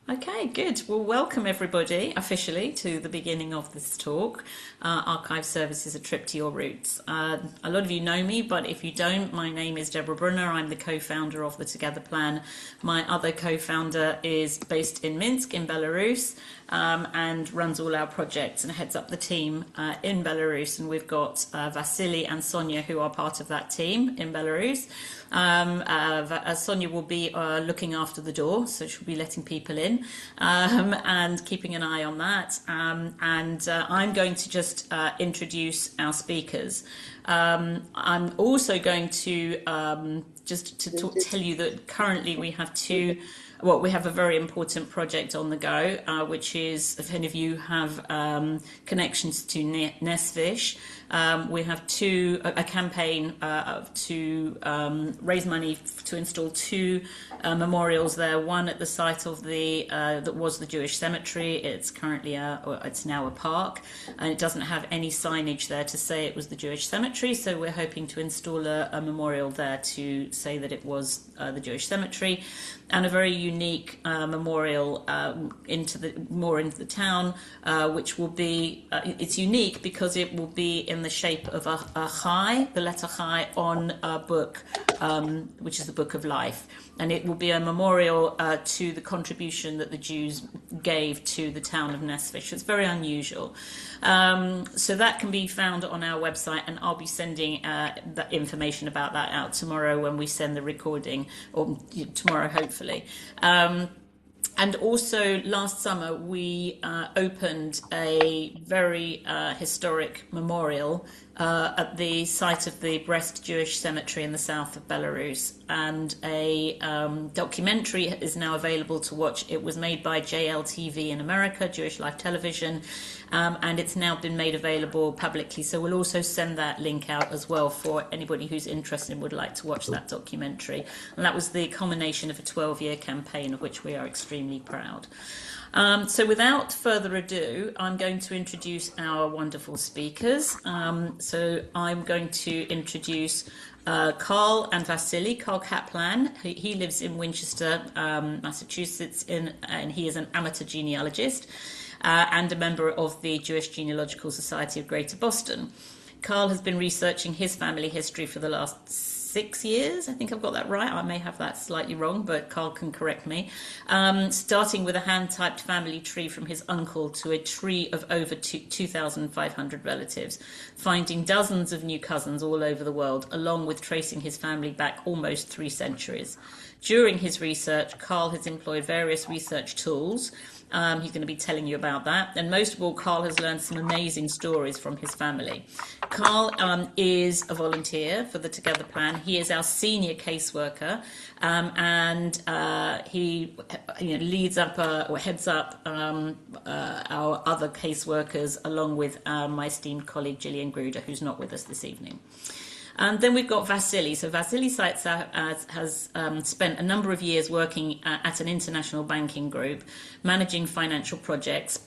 Okay, good. Well, welcome everybody officially to the beginning of this talk. Archive Services, a trip to your roots. A lot of you know me, but if you don't, my name is Deborah Brunner. I'm the co-founder of the Together Plan. My other co-founder is based in Minsk in Belarus and runs all our projects and heads up the team in Belarus. And we've got Vasily and Sonia who are part of that team in Belarus. Sonia will be looking after the door, so she'll be letting people in and keeping an eye on that. I'm going to just introduce our speakers. I'm also going to tell you that currently we have we have a very important project on the go, which is, if any of you have connections to Nesfish, we have a campaign to raise money to install two memorials there. One at the site of that was the Jewish cemetery. It's currently it's now a park, and it doesn't have any signage there to say it was the Jewish cemetery. So we're hoping to install a memorial there to say that it was the Jewish cemetery, and a very unique memorial into the town, which will be it's unique because it will be in the shape of a chai, the letter chai, on a book, which is the Book of Life, and it will be a memorial to the contribution that the Jews gave to the town of Nesfish. It's very unusual. So that can be found on our website, and I'll be sending that information about that out tomorrow when we send the recording, or tomorrow hopefully. And also last summer we opened a very historic memorial at the site of the Brest Jewish Cemetery in the south of Belarus, and a documentary is now available to watch. It was made by JLTV in America, Jewish Life Television, and it's now been made available publicly. So we'll also send that link out as well for anybody who's interested and would like to watch that documentary. And that was the culmination of a 12-year campaign of which we are extremely proud. So without further ado, I'm going to introduce our wonderful speakers. So I'm going to introduce Carl and Vasily. Carl Kaplan, he lives in Winchester, Massachusetts, and he is an amateur genealogist and a member of the Jewish Genealogical Society of Greater Boston. Carl has been researching his family history for the last 6 years. I think I've got that right. I may have that slightly wrong, but Carl can correct me. Starting with a hand-typed family tree from his uncle to a tree of over 2,500 relatives, finding dozens of new cousins all over the world, along with tracing his family back almost 3 centuries. During his research, Carl has employed various research tools. He's going to be telling you about that. And most of all, Carl has learned some amazing stories from his family. Carl is a volunteer for the Together Plan. He is our senior caseworker, and he leads up or heads up our other caseworkers, along with my esteemed colleague Gillian Gruder, who's not with us this evening. Then we've got Vasily. So Vasily has spent a number of years working at an international banking group, managing financial projects.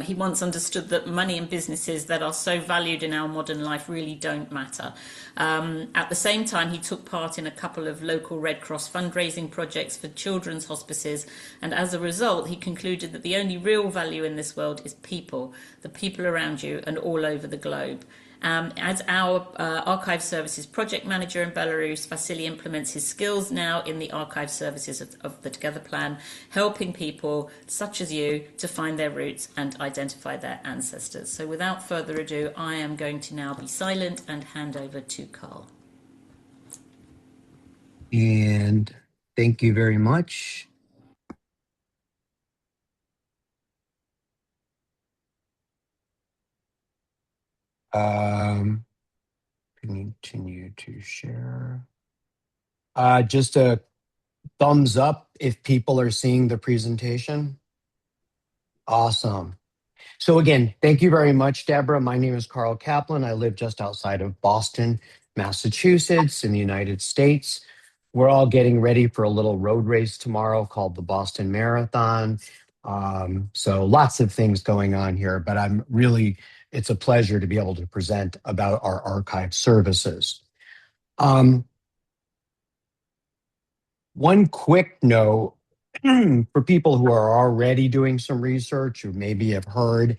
He once understood that money and businesses that are so valued in our modern life really don't matter. At the same time, he took part in a couple of local Red Cross fundraising projects for children's hospices, and as a result, he concluded that the only real value in this world is people, the people around you and all over the globe. As our Archive Services project manager in Belarus, Vasily implements his skills now in the Archive Services of the Together Plan, helping people such as you to find their roots and identify their ancestors. So without further ado, I am going to now be silent and hand over to Carl. And thank you very much. Continue to share. Just a thumbs up if people are seeing the presentation. Awesome. So again, thank you very much, Deborah. My name is Carl Kaplan. I live just outside of Boston, Massachusetts in the United States. We're all getting ready for a little road race tomorrow called the Boston Marathon. So lots of things going on here, but it's a pleasure to be able to present about our archive services. One quick note, For people who are already doing some research, who maybe have heard,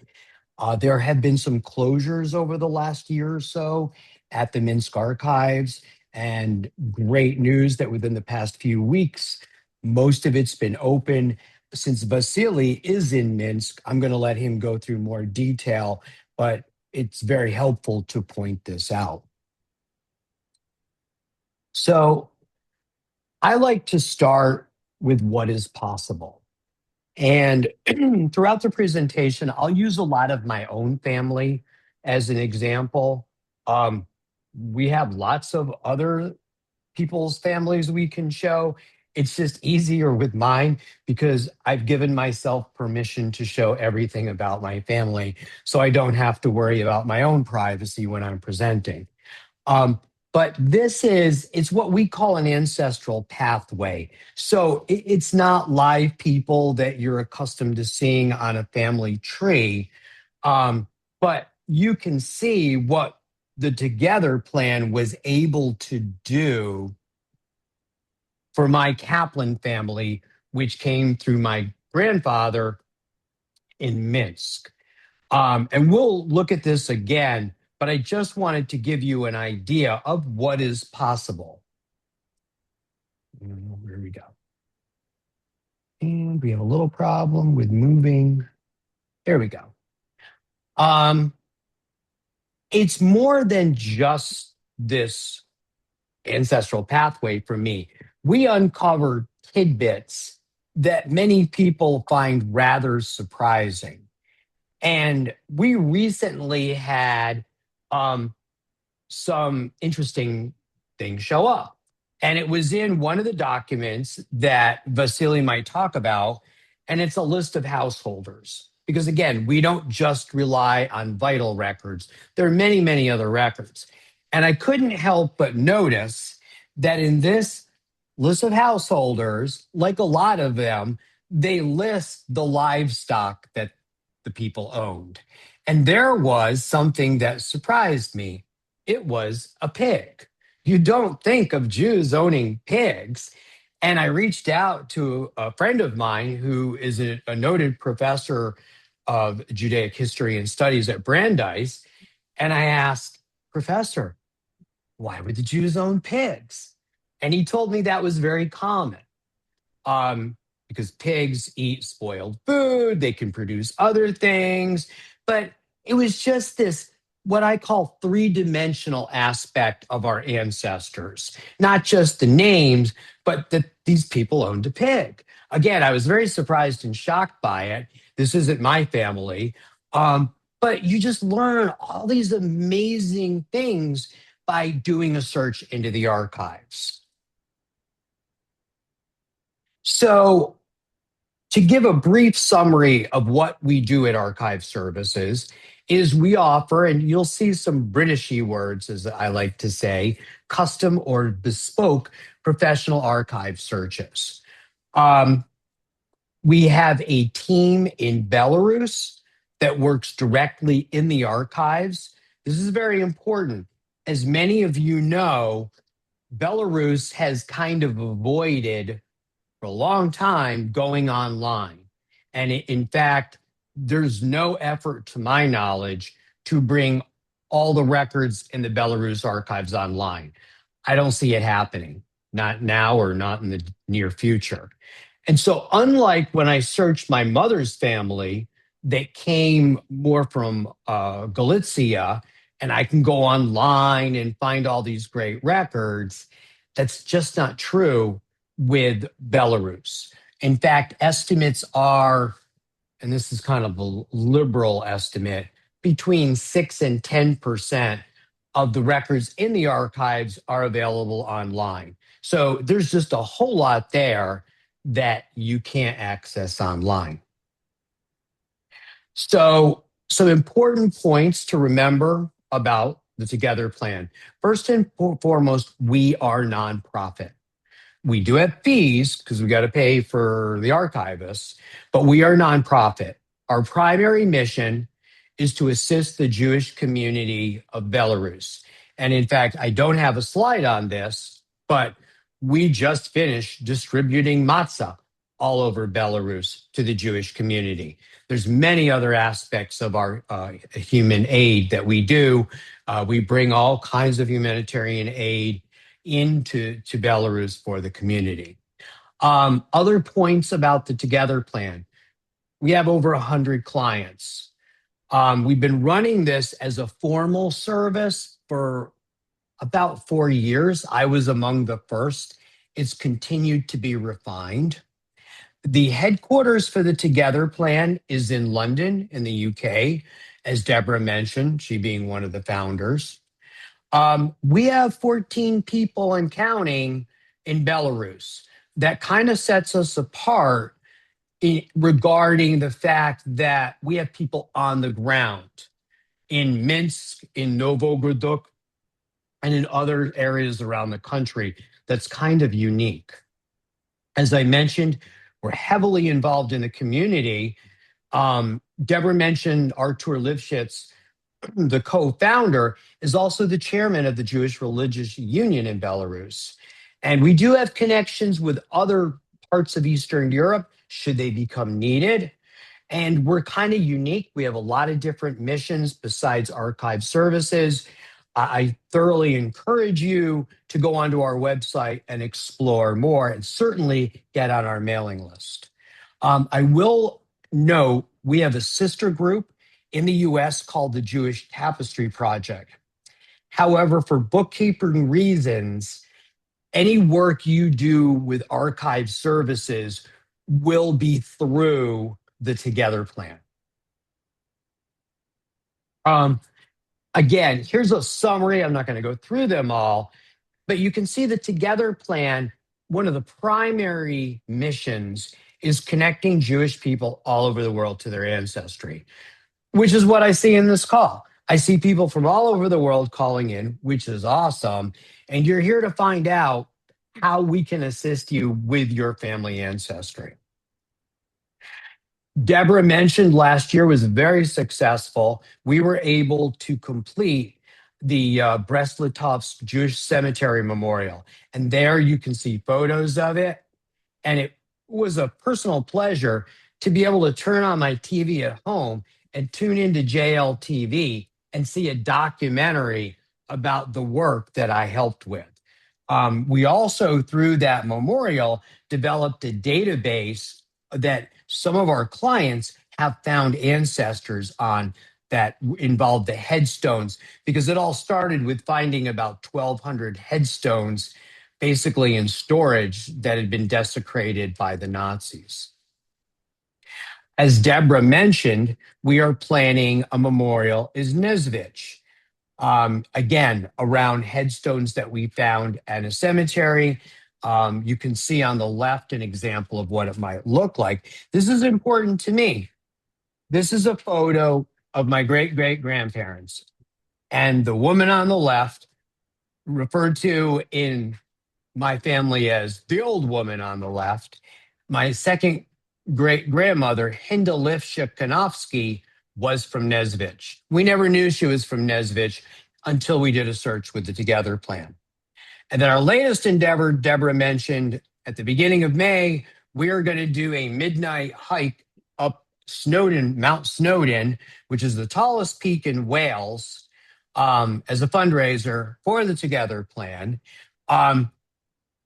there have been some closures over the last year or so at the Minsk archives, and great news that within the past few weeks, most of it's been open. Since Vasily is in Minsk, I'm going to let him go through more detail, but it's very helpful to point this out. So I like to start with what is possible. And throughout the presentation, I'll use a lot of my own family as an example. Um, we have lots of other people's families we can show. It's just easier with mine because I've given myself permission to show everything about my family, so I don't have to worry about my own privacy when I'm presenting. Um, but it's what we call an ancestral pathway. So it's not live people that you're accustomed to seeing on a family tree. Um, but you can see what the Together plan was able to do for my Kaplan family, which came through my grandfather in Minsk. And we'll look at this again, but I just wanted to give you an idea of what is possible. Here we go. And we have a little problem with moving. There we go. It's more than just this ancestral pathway for me. We uncovered tidbits that many people find rather surprising. And we recently had um, some interesting things show up. And it was in one of the documents that Vasily might talk about, and it's a list of householders. Because again, we don't just rely on vital records, there are many, many other records. And I couldn't help but notice that in this list of householders, like a lot of them, they list the livestock that the people owned. And there was something that surprised me. It was a pig. You don't think of Jews owning pigs. And I reached out to a friend of mine who is a noted professor of Judaic history and studies at Brandeis. And I asked, Professor, why would the Jews own pigs? And he told me that was very common, because pigs eat spoiled food, they can produce other things. But it was just this, what I call three-dimensional aspect of our ancestors, not just the names, but that these people owned a pig. Again, I was very surprised and shocked by it. This isn't my family. But you just learn all these amazing things by doing a search into the archives. So, to give a brief summary of what we do at Archive Services, is we offer, and you'll see some Britishy words, as I like to say, custom or bespoke professional archive searches. Um, we have a team in Belarus that works directly in the archives. This is very important. As many of you know, Belarus has kind of avoided for a long time going online. And in fact, there's no effort, to my knowledge, to bring all the records in the Belarus archives online. I don't see it happening, not now or not in the near future. And so, unlike when I searched my mother's family that came more from Galicia, and I can go online and find all these great records, that's just not true with Belarus. In fact, estimates are, and this is kind of a liberal estimate, between 6 and 10% of the records in the archives are available online. So there's just a whole lot there that you can't access online. So, some important points to remember about the Together plan. First and foremost, we are nonprofit. We do have fees because we got to pay for the archivists, but we are nonprofit. Our primary mission is to assist the Jewish community of Belarus. And in fact, I don't have a slide on this, but we just finished distributing matzah all over Belarus to the Jewish community. There's many other aspects of our human aid that we do. We bring all kinds of humanitarian aid into Belarus for the community. Other points about the Together plan. We have over 100 clients. We've been running this as a formal service for about 4 years. I was among the first. It's continued to be refined. The headquarters for the Together plan is in London, in the UK, as Deborah mentioned, she being one of the founders. We have 14 people and counting in Belarus. That kind of sets us apart regarding the fact that we have people on the ground in Minsk, in Novogrodok, and in other areas around the country. That's kind of unique. As I mentioned, we're heavily involved in the community. Deborah mentioned Artur Lifshitz, the co-founder, is also the chairman of the Jewish Religious Union in Belarus. And we do have connections with other parts of Eastern Europe, should they become needed. And we're kind of unique. We have a lot of different missions besides archive services. I thoroughly encourage you to go onto our website and explore more, and certainly get on our mailing list. I will note we have a sister group in the US called the Jewish Tapestry Project. However, for bookkeeping reasons, any work you do with archive services will be through the Together plan. Again, here's a summary. I'm not going to go through them all, but you can see the Together plan. One of the primary missions is connecting Jewish people all over the world to their ancestry, which is what I see in this call. I see people from all over the world calling in, which is awesome. And you're here to find out how we can assist you with your family ancestry. Deborah mentioned last year was very successful. We were able to complete the Brest-Litovsk Jewish Cemetery Memorial. And there you can see photos of it. And it was a personal pleasure to be able to turn on my TV at home and tune into JLTV and see a documentary about the work that I helped with. We also, through that memorial, developed a database that some of our clients have found ancestors on that involved the headstones, because it all started with finding about 1,200 headstones basically in storage that had been desecrated by the Nazis. As Deborah mentioned, we are planning a memorial in Nesvich. Again, around headstones that we found at a cemetery. You can see on the left an example of what it might look like. This is important to me. This is a photo of my great-great-grandparents. And the woman on the left, referred to in my family as the old woman on the left, my second great-grandmother, Hinda Lifshik-Kanovsky, was from Nesvich. We never knew she was from Nesvich until we did a search with the Together plan. And then our latest endeavor, Deborah mentioned at the beginning of May, we are going to do a midnight hike up Mount Snowdon, which is the tallest peak in Wales, as a fundraiser for the Together plan.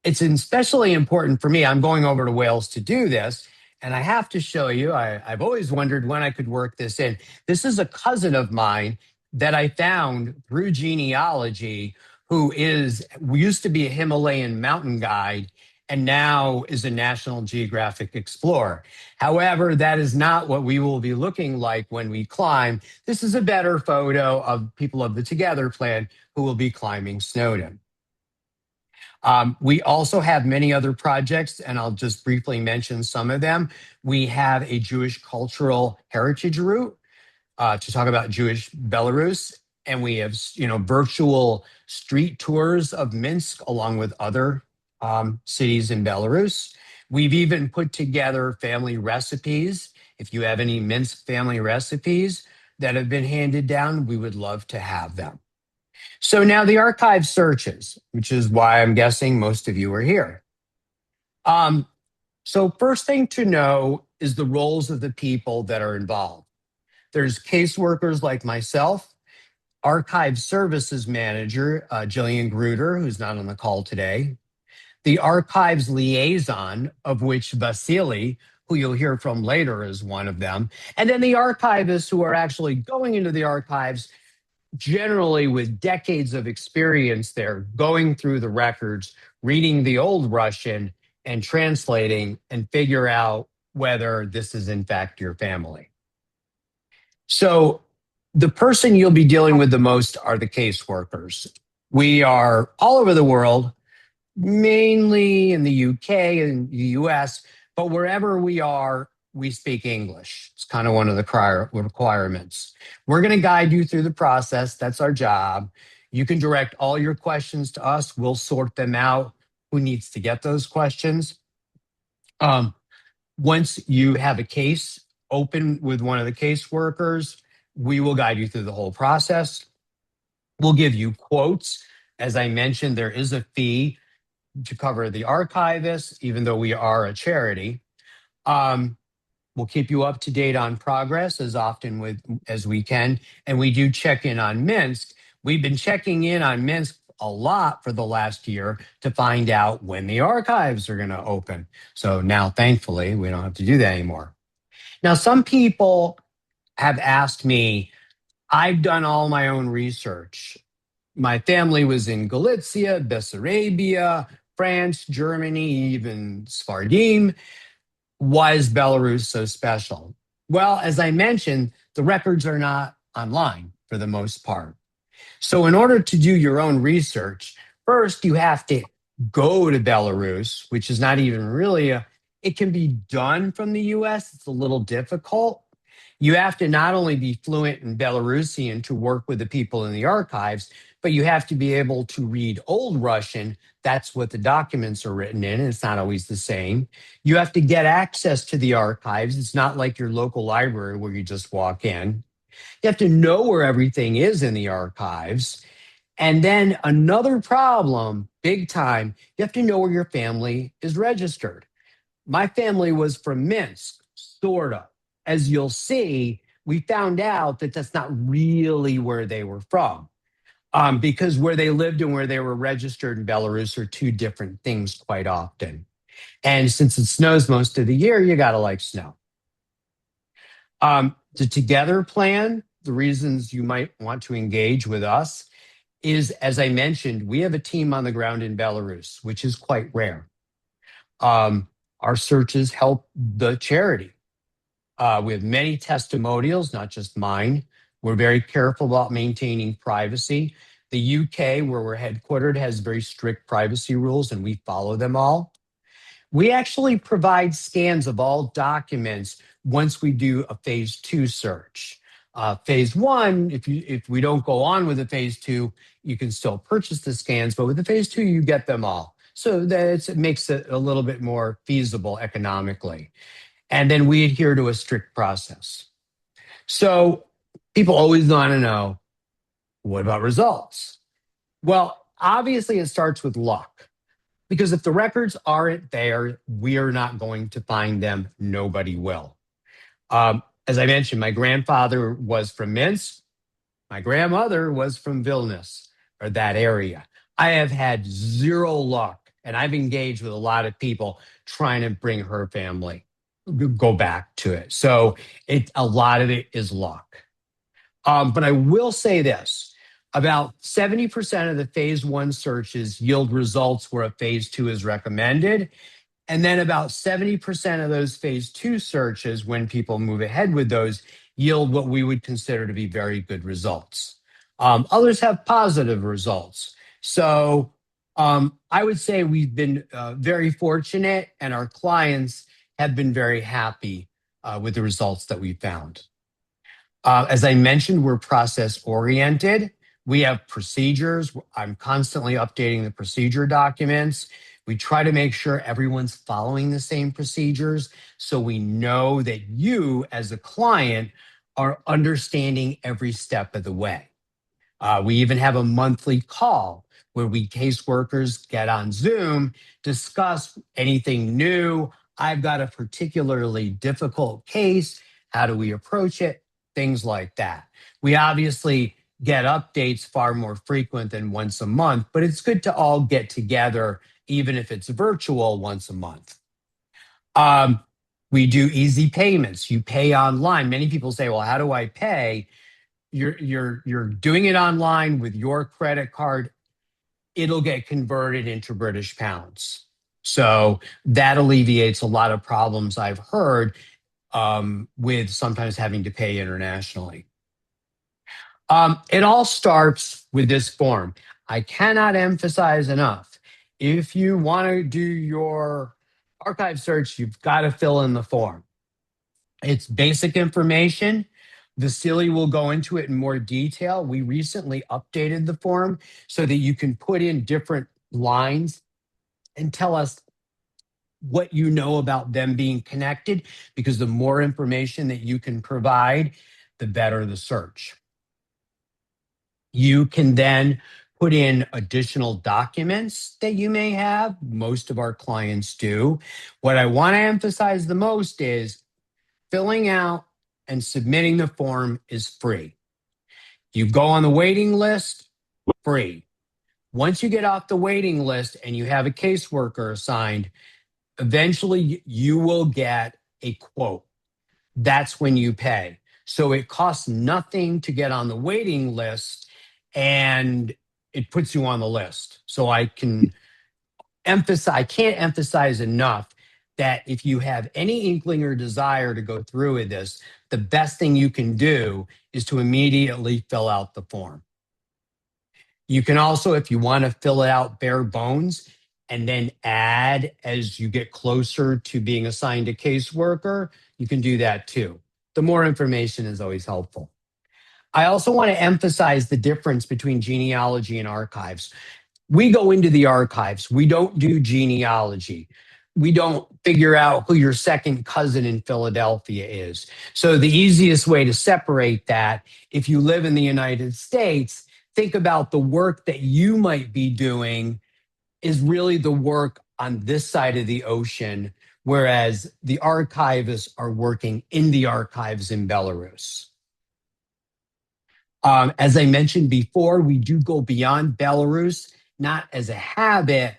It's especially important for me. I'm going over to Wales to do this. And I have to show you, I've always wondered when I could work this in. This is a cousin of mine that I found through genealogy, who used to be a Himalayan mountain guide and now is a National Geographic explorer. However, that is not what we will be looking like when we climb. This is a better photo of people of the Together plan who will be climbing Snowdon. We also have many other projects, and I'll just briefly mention some of them. We have a Jewish cultural heritage route to talk about Jewish Belarus, and we have virtual street tours of Minsk along with other cities in Belarus. We've even put together family recipes. If you have any Minsk family recipes that have been handed down, we would love to have them. So now the archive searches, which is why I'm guessing most of you are here. So, first thing to know is the roles of the people that are involved. There's caseworkers like myself, archive services manager, Jillian Gruder, who's not on the call today, the archives liaison, of which Vasily, who you'll hear from later, is one of them, and then the archivists who are actually going into the archives, generally with decades of experience there, going through the records, reading the old Russian, and translating and figure out whether this is in fact your family. So the person you'll be dealing with the most are the caseworkers. We are all over the world, mainly in the UK and the US, but wherever we are, we speak English. It's kind of one of the requirements. We're going to guide you through the process. That's our job. You can direct all your questions to us. We'll sort them out. Who needs to get those questions? Um, Once you have a case open with one of the caseworkers, we will guide you through the whole process. We'll give you quotes. As I mentioned, there is a fee to cover the archivists, even though we are a charity. Um, we'll keep you up to date on progress as often as we can. And we do check in on Minsk. We've been checking in on Minsk a lot for the last year to find out when the archives are going to open. So now, thankfully, we don't have to do that anymore. Now, some people have asked me, I've done all my own research. My family was in Galicia, Bessarabia, France, Germany, even Svardim. Why is Belarus so special? Well, as I mentioned, the records are not online for the most part. So, in order to do your own research, first you have to go to Belarus, which is not even really it can be done from the US. It's a little difficult. You have to not only be fluent in Belarusian to work with the people in the archives, but you have to be able to read Old Russian. That's what the documents are written in, and it's not always the same. You have to get access to the archives. It's not like your local library where you just walk in. You have to know where everything is in the archives. And then another problem, big time, you have to know where your family is registered. My family was from Minsk, sort of. As you'll see, we found out that that's not really where they were from, because where they lived and where they were registered in Belarus are two different things quite often. And since it snows most of the year, you got to like snow. The Together plan, the reasons you might want to engage with us is, as I mentioned, we have a team on the ground in Belarus, which is quite rare. Our searches help the charity. We have many testimonials, not just mine. We're very careful about maintaining privacy. The UK, where we're headquartered, has very strict privacy rules, and we follow them all. We actually provide scans of all documents once we do a phase 2 search. Phase 1, if we don't go on with the phase 2, you can still purchase the scans, but with the phase 2, you get them all. So that it makes it a little bit more feasible economically. And then we adhere to a strict process. So people always want to know, what about results? Well, obviously it starts with luck. Because if the records aren't there, we're not going to find them. Nobody will. As I mentioned, my grandfather was from Minsk. My grandmother was from Vilnius, or that area. I have had zero luck, and I've engaged with a lot of people trying to bring her family go back to it. So a lot of it is luck. But I will say this, about 70% of the phase 1 searches yield results where a phase 2 is recommended. And then about 70% of those phase 2 searches, when people move ahead with those, yield what we would consider to be very good results. Others have positive results. So I would say we've been very fortunate, and our clients have been very happy with the results that we found. As I mentioned, we're process oriented. We have procedures. I'm constantly updating the procedure documents. We try to make sure everyone's following the same procedures so we know that you, as a client, are understanding every step of the way. We even have a monthly call where we caseworkers get on Zoom, discuss anything new, I've got a particularly difficult case. How do we approach it? Things like that. We obviously get updates far more frequent than once a month, but it's good to all get together, even if it's virtual, once a month. Um, we do easy payments. You pay online. Many people say, well, how do I pay? You're doing it online with your credit card. It'll get converted into British pounds. So that alleviates a lot of problems I've heard with sometimes having to pay internationally. It all starts with this form. I cannot emphasize enough. If you want to do your archive search, you've got to fill in the form. It's basic information. Vasily will go into it in more detail. We recently updated the form so that you can put in different lines and tell us what you know about them being connected, because the more information that you can provide, the better the search. You can then put in additional documents that you may have. Most of our clients do. What I want to emphasize the most is filling out and submitting the form is free. You go on the waiting list, free. Once you get off the waiting list and you have a caseworker assigned, eventually you will get a quote. That's when you pay. So it costs nothing to get on the waiting list, and it puts you on the list. So I can't emphasize enough that if you have any inkling or desire to go through with this, the best thing you can do is to immediately fill out the form. You can also, if you want to fill it out bare bones and then add as you get closer to being assigned a caseworker, you can do that too. The more information is always helpful. I also want to emphasize the difference between genealogy and archives. We go into the archives. We don't do genealogy. We don't figure out who your second cousin in Philadelphia is. So the easiest way to separate that, if you live in the United States, think about the work that you might be doing is really the work on this side of the ocean, whereas the archivists are working in the archives in Belarus. As I mentioned before, we do go beyond Belarus, not as a habit,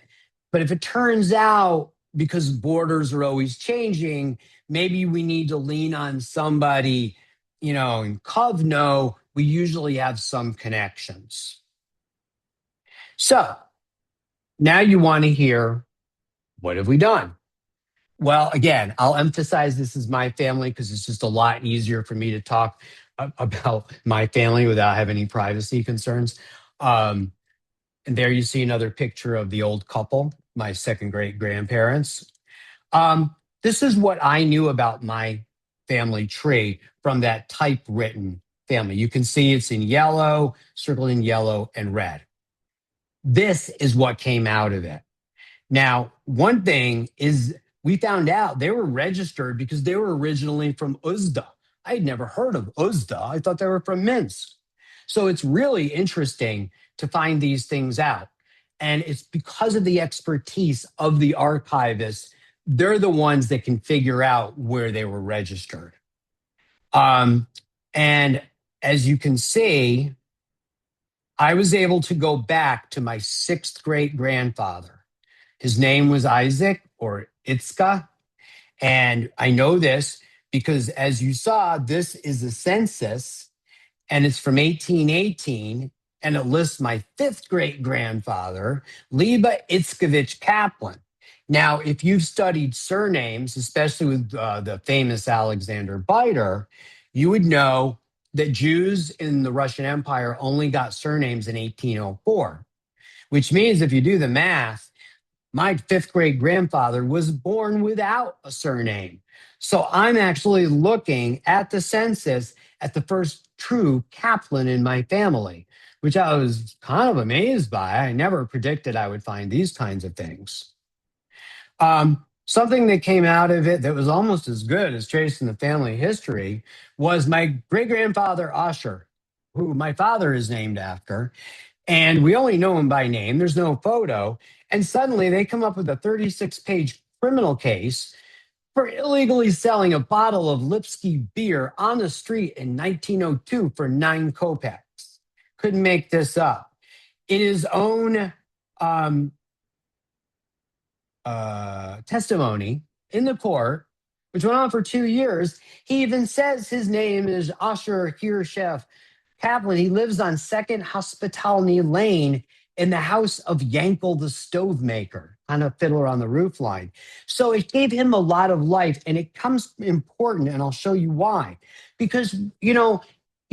but if it turns out, because borders are always changing, maybe we need to lean on somebody, in Kovno, we usually have some connections. So now you want to hear, what have we done? Well, again, I'll emphasize this is my family because it's just a lot easier for me to talk about my family without having any privacy concerns. And there you see another picture of the old couple, my second great grandparents. This is what I knew about my family tree from that typewritten family. You can see it's in yellow, circled in yellow and red. This is what came out of it. Now, one thing is we found out they were registered because they were originally from Uzda. I had never heard of Uzda. I thought they were from Minsk. So it's really interesting to find these things out. And it's because of the expertise of the archivists, they're the ones that can figure out where they were registered. And as you can see, I was able to go back to my sixth great grandfather. His name was Isaac or Itzka. And I know this because, as you saw, this is a census and it's from 1818. And it lists my fifth great grandfather, Liba Itzkovich Kaplan. Now, if you've studied surnames, especially with the famous Alexander Biter, you would know that Jews in the Russian Empire only got surnames in 1804, which means if you do the math, my fifth great grandfather was born without a surname. So I'm actually looking at the census at the first true Kaplan in my family, which I was kind of amazed by. I never predicted I would find these kinds of things. Something that came out of it that was almost as good as tracing the family history was my great grandfather Usher, who my father is named after. And we only know him by name. There's no photo. And suddenly they come up with a 36-page criminal case for illegally selling a bottle of Lipsky beer on the street in 1902 for 9 kopecks. Couldn't make this up. In his own um, testimony in the court, which went on for 2 years, he even says his name is Asher Hirshev Kaplan. He lives on Second Hospitality Lane in the house of Yankel the stove maker, on a Fiddler on the Roof line. So it gave him a lot of life, and it comes important, and I'll show you why. Because, you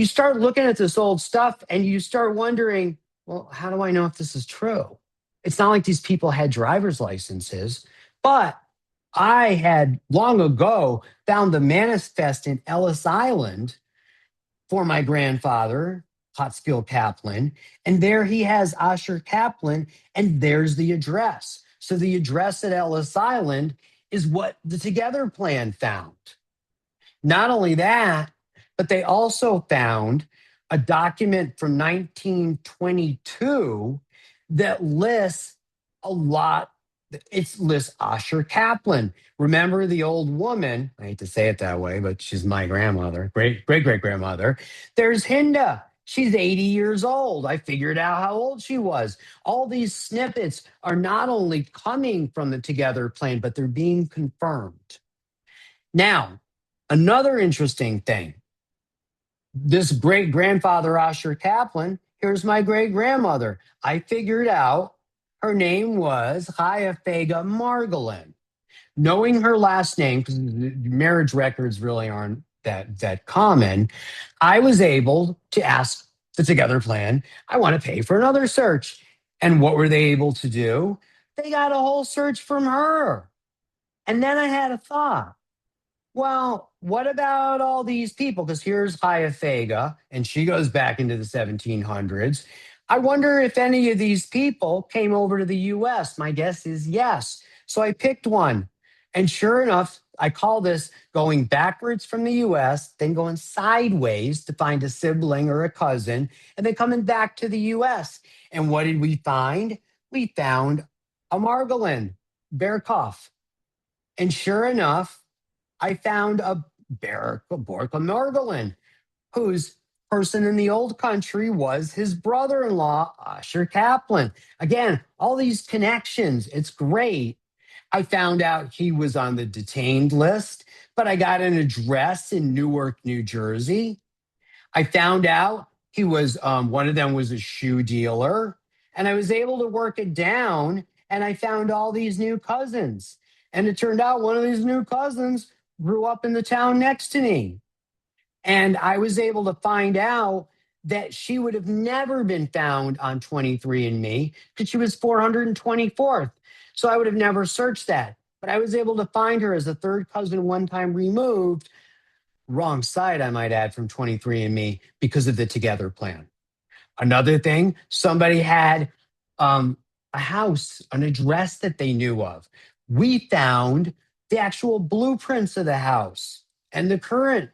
start looking at this old stuff and you start wondering, well, how do I know if this is true? It's not like these people had driver's licenses, but I had long ago found the manifest in Ellis Island for my grandfather, Hotskill Kaplan. And there he has Asher Kaplan, and there's the address. So the address at Ellis Island is what the Together Plan found. Not only that, but they also found a document from 1922 that lists a lot. It lists Asher Kaplan. Remember the old woman? I hate to say it that way, but she's my grandmother, great great great grandmother. There's Hinda. She's 80 years old. I figured out how old she was. All these snippets are not only coming from the Together Plan, but they're being confirmed. Now, another interesting thing, this great grandfather, Asher Kaplan, here's my great grandmother. I figured out her name was Hayafega Margolin. Knowing her last name, because marriage records really aren't that common, I was able to ask the Together Plan, I want to pay for another search. And what were they able to do? They got a whole search from her. And then I had a thought. Well, what about all these people? Because here's Hayafega, and she goes back into the 1700s. I wonder if any of these people came over to the US. My guess is yes. So I picked one. And sure enough, I call this going backwards from the US, then going sideways to find a sibling or a cousin, and then coming back to the US. And what did we find? We found a Margolin, Berkoff. And sure enough, I found a Borka Margolin, whose person in the old country was his brother-in-law, Asher Kaplan. Again, all these connections, it's great. I found out he was on the detained list, but I got an address in Newark, New Jersey. I found out he was, one of them was a shoe dealer, and I was able to work it down, and I found all these new cousins. And it turned out one of these new cousins grew up in the town next to me. And I was able to find out that she would have never been found on 23andMe because she was 424th. So I would have never searched that. But I was able to find her as a third cousin one time removed, wrong side, I might add, from 23andMe because of the Together Plan. Another thing, somebody had a house, an address that they knew of. We found the actual blueprints of the house and the current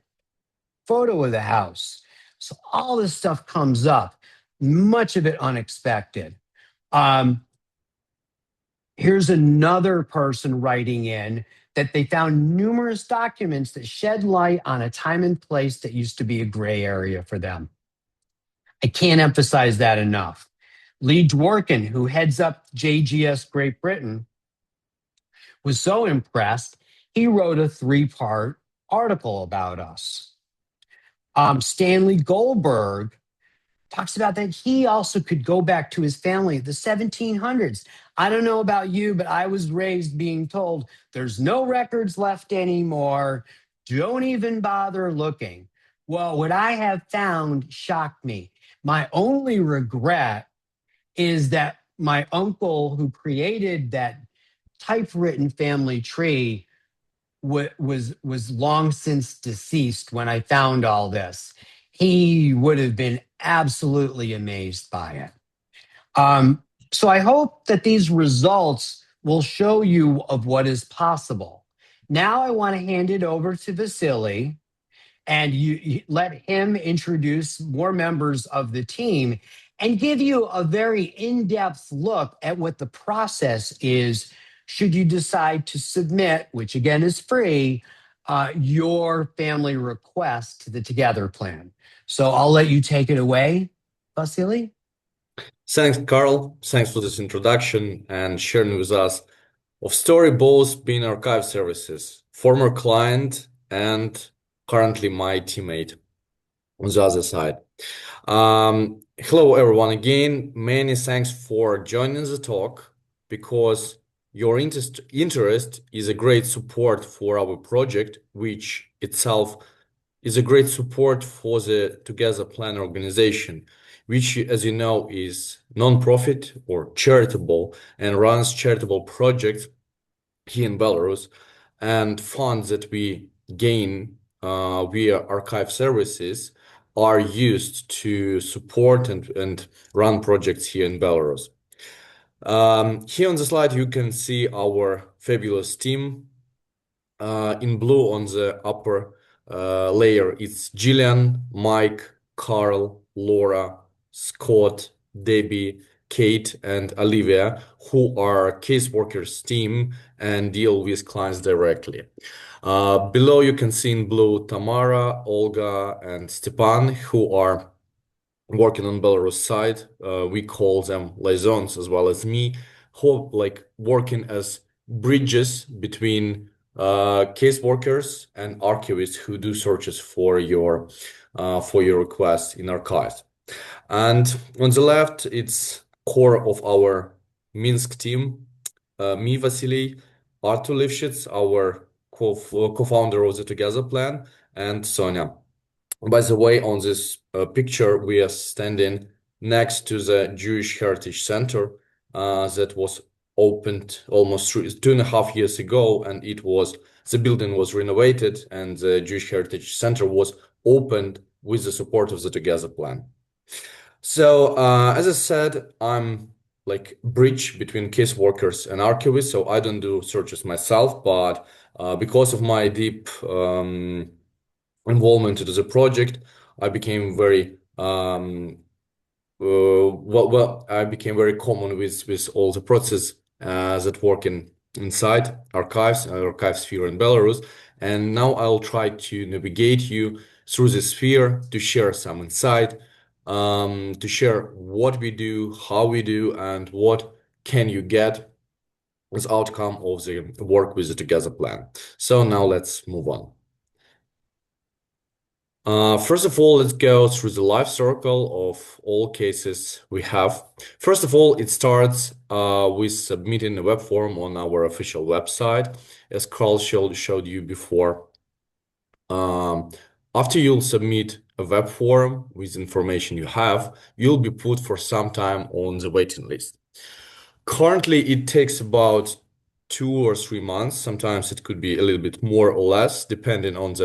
photo of the house. So all this stuff comes up, much of it unexpected. Here's another person writing in that they found numerous documents that shed light on a time and place that used to be a gray area for them. I can't emphasize that enough. Lee Dworkin, who heads up JGS Great Britain, was so impressed, he wrote a 3-part article about us. Stanley Goldberg talks about that he also could go back to his family, the 1700s. I don't know about you, but I was raised being told there's no records left anymore. Don't even bother looking. Well, what I have found shocked me. My only regret is that my uncle who created that typewritten family tree was long since deceased when I found all this. He would have been absolutely amazed by it. So I hope that these results will show you of what is possible. Now I want to hand it over to Vasily, and you let him introduce more members of the team and give you a very in-depth look at what the process is should you decide to submit, which again is free, your family request to the Together plan. So I'll let you take it away, Vasily. Thanks, Carl. Thanks for this introduction and sharing with us of story both being archive services, former client and currently my teammate on the other side. Hello, everyone. Again, many thanks for joining the talk because your interest is a great support for our project, which itself is a great support for the Together Plan organization, which, as you know, is non-profit or charitable and runs charitable projects here in Belarus, and funds that we gain via archive services are used to support and run projects here in Belarus. Here on the slide, you can see our fabulous team. In blue on the upper layer, it's Gillian, Mike, Carl, Laura, Scott, Debbie, Kate, and Olivia, who are caseworkers team and deal with clients directly. Below, you can see in blue Tamara, Olga, and Stepan, who are working on Belarus side. We call them liaisons as well as me, who like working as bridges between case workers and archivists who do searches for your request in archives. And on the left, it's core of our Minsk team. Me, Vasily, Artur Lifshitz, our co-founder of the Together Plan, and Sonia. By the way, on this picture, we are standing next to the Jewish Heritage Center that was opened almost 2.5 years ago, and the building was renovated, and the Jewish Heritage Center was opened with the support of the Together Plan. So, as I said, I'm like bridge between case workers and archivists, so I don't do searches myself, but because of my deep involvement into the project, I became very I became very common with all the process that work inside archives and archive sphere in Belarus. And now I'll try to navigate you through the sphere to share some insight, to share what we do, how we do, and what can you get as outcome of the work with the Together Plan. So now let's move on. First of all, let's go through the life circle of all cases we have. First of all, it starts with submitting a web form on our official website, as Carl showed you before. After you'll submit a web form with information you have, you'll be put for some time on the waiting list. Currently, it takes about 2 or 3 months. Sometimes it could be a little bit more or less, depending on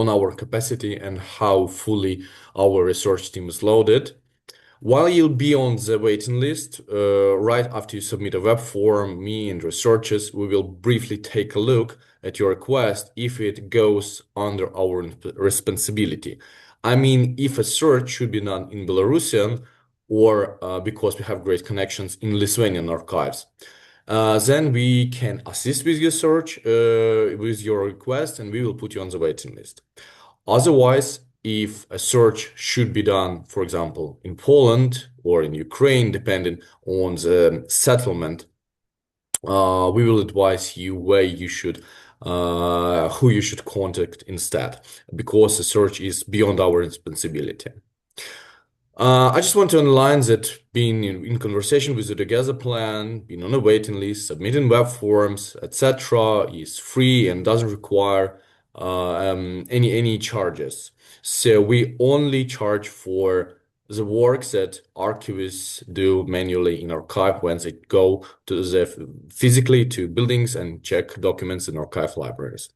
our capacity and how fully our research team is loaded. While you'll be on the waiting list, right after you submit a web form, me and researchers, we will briefly take a look at your request if it goes under our responsibility. I mean, if a search should be done in Belarusian or because we have great connections in Lithuanian archives. Then we can assist with your search, with your request, and we will put you on the waiting list. Otherwise, if a search should be done, for example, in Poland or in Ukraine, depending on the settlement, we will advise you who you should contact instead, because the search is beyond our responsibility. I just want to underline that being in conversation with the Together Plan, being on a waiting list, submitting web forms, etc., is free and doesn't require any charges. So we only charge for the work that archivists do manually in archive when they go to physically to buildings and check documents in archive libraries.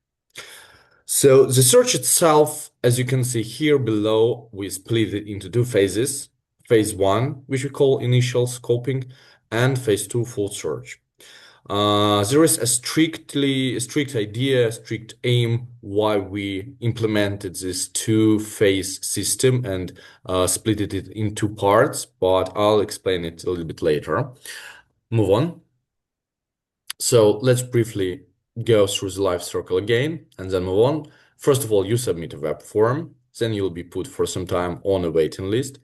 So the search itself, as you can see here below, we split it into two phases. Phase 1, which we call initial scoping, and phase 2, full search. There is a strict idea, strict aim why we implemented this two-phase system and split it in two parts, but I'll explain it a little bit later. Move on. So let's briefly go through the life circle again and then move on. First of all, you submit a web form, then you'll be put for some time on a waiting list.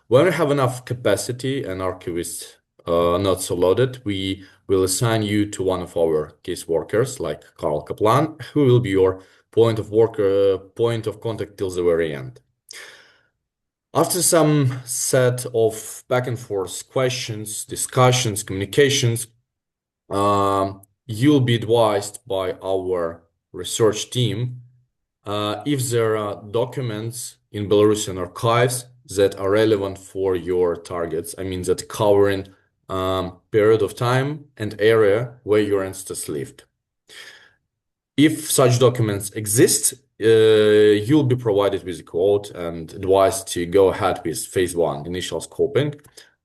When we have enough capacity and archive is not so loaded, we will assign you to one of our case workers like Carl Kaplan, who will be your point of contact till the very end. After some set of back and forth questions, discussions, communications, you'll be advised by our research team if there are documents in Belarusian archives that are relevant for your targets. I mean, that covering period of time and area where your ancestors lived. If such documents exist, you'll be provided with a quote and advised to go ahead with phase one, initial scoping.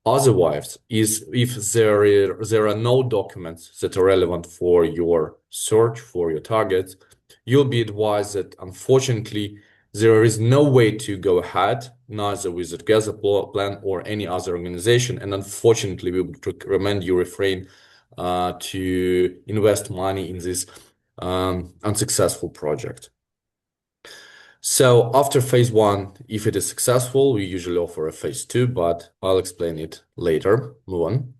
Otherwise, if there are no documents that are relevant for your search, for your targets, you'll be advised that unfortunately there is no way to go ahead, neither with the Gaza plan or any other organization. And unfortunately, we would recommend you refrain to invest money in this unsuccessful project. So after phase one, if it is successful, we usually offer a phase two, but I'll explain it later. Move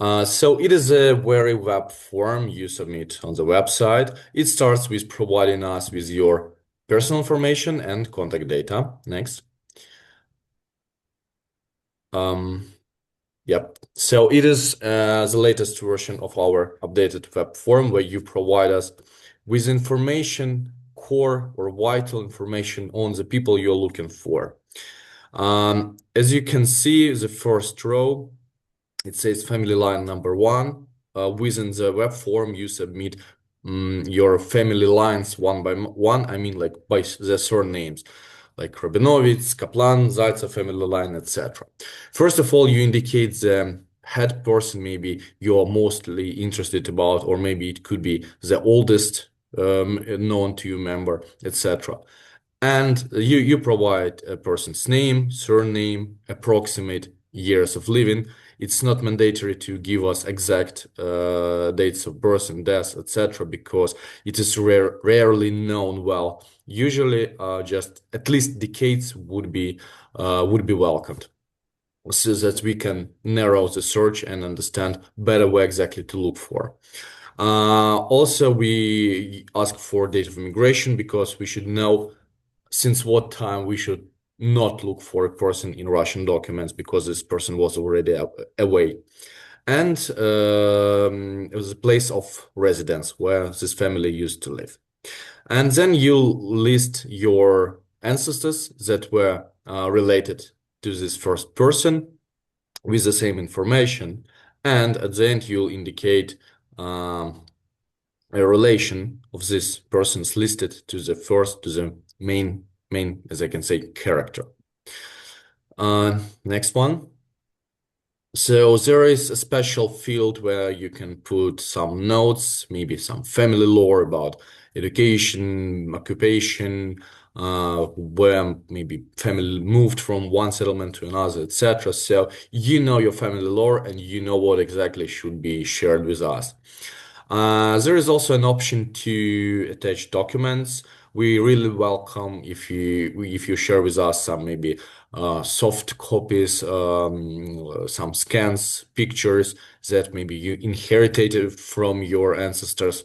on. So it is a very web form you submit on the website. It starts with providing us with your personal information and contact data. Next. Yep. So it is the latest version of our updated web form where you provide us with information, core or vital information on the people you're looking for. As you can see, the first row, it says family line number one. Within the web form, you submit your family lines one by one. I mean, like by the surnames, like Rabinovich, Kaplan, Zaitsev family line, etc. First of all, you indicate the head person maybe you're mostly interested about, or maybe it could be the oldest known to you member, etc. And you provide a person's name, surname, approximate years of living. It's not mandatory to give us exact dates of birth and death, etc., because it is rarely known well. Usually, just at least decades would be welcomed, so that we can narrow the search and understand better where exactly to look for. Also, we ask for date of immigration because we should know since what time we should not look for a person in Russian documents because this person was already away. And it was a place of residence where this family used to live. And then you list your ancestors that were related to this first person with the same information. And at the end, you'll indicate a relation of this persons listed to the main, as I can say, character. Next one. So there is a special field where you can put some notes, maybe some family lore about education, occupation, where maybe family moved from one settlement to another, etc. So you know your family lore and you know what exactly should be shared with us. There is also an option to attach documents. We really welcome if you share with us some maybe soft copies, some scans, pictures that maybe you inherited from your ancestors.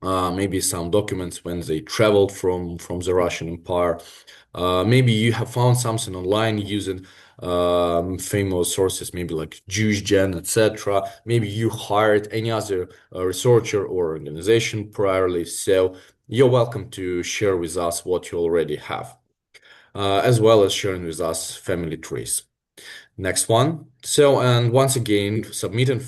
Maybe some documents when they traveled from the Russian Empire. Maybe you have found something online using famous sources, maybe like Jewish Gen, etc. Maybe you hired any other researcher or organization priorly. So you're welcome to share with us what you already have, as well as sharing with us family trees. Next one. So, and once again, submitting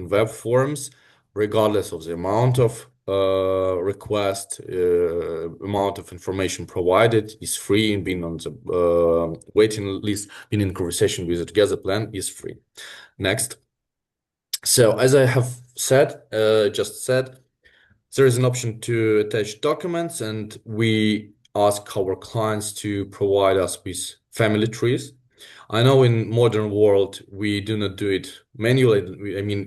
web forms, regardless of the amount of request, amount of information provided, is free, and being on the waiting list, being in conversation with the Together plan is free. Next. So, as I have just said, there is an option to attach documents, and we ask our clients to provide us with family trees. I know in modern world we do not do it manually.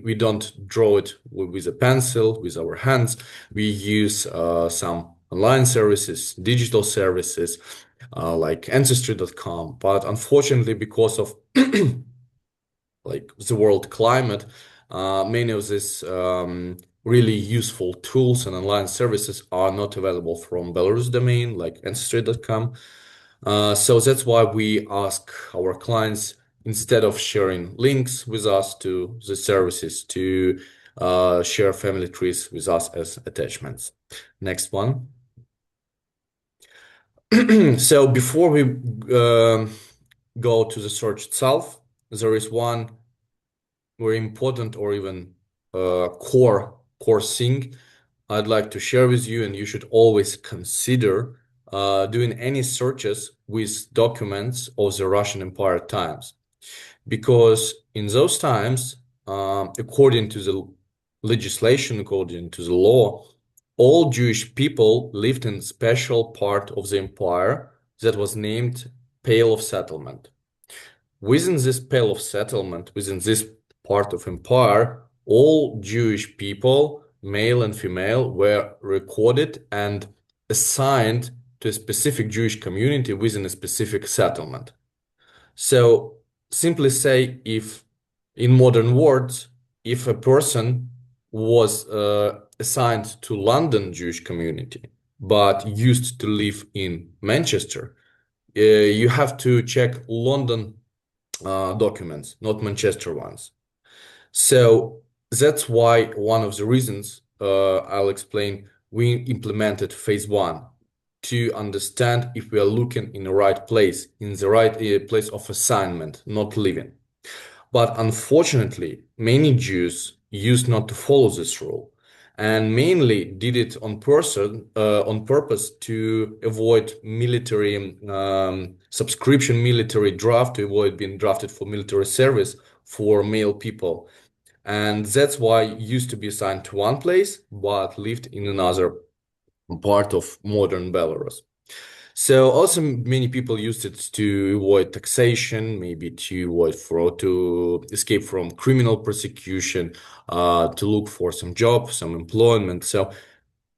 We don't draw it with a pencil with our hands. We use some online services, digital services like ancestry.com. But unfortunately, because of like the world climate, many of these really useful tools and online services are not available from Belarus domain, like ancestry.com. So that's why we ask our clients, instead of sharing links with us to the services, to share family trees with us as attachments. Next one. So before we go to the search itself, there is one very important or even core thing I'd like to share with you, and you should always consider doing any searches with documents of the Russian Empire times, because in those times, according to the legislation, according to the law, all Jewish people lived in a special part of the empire that was named Pale of Settlement. Within this Pale of Settlement, within this part of empire, all Jewish people, male and female, were recorded and assigned to a specific Jewish community within a specific settlement. So simply say, if in modern words, if a person was assigned to London Jewish community, but used to live in Manchester, you have to check London documents, not Manchester ones. So that's why one of the reasons I'll explain we implemented phase one, to understand if we are looking in the right place, in the right place of assignment, not living. But unfortunately, many Jews used not to follow this rule, and mainly did it on purpose to avoid military subscription, military draft, to avoid being drafted for military service for male people. And that's why used to be assigned to one place, but lived in another part of modern Belarus. So also many people used it to avoid taxation, maybe to avoid fraud, to escape from criminal prosecution, to look for some job, some employment. So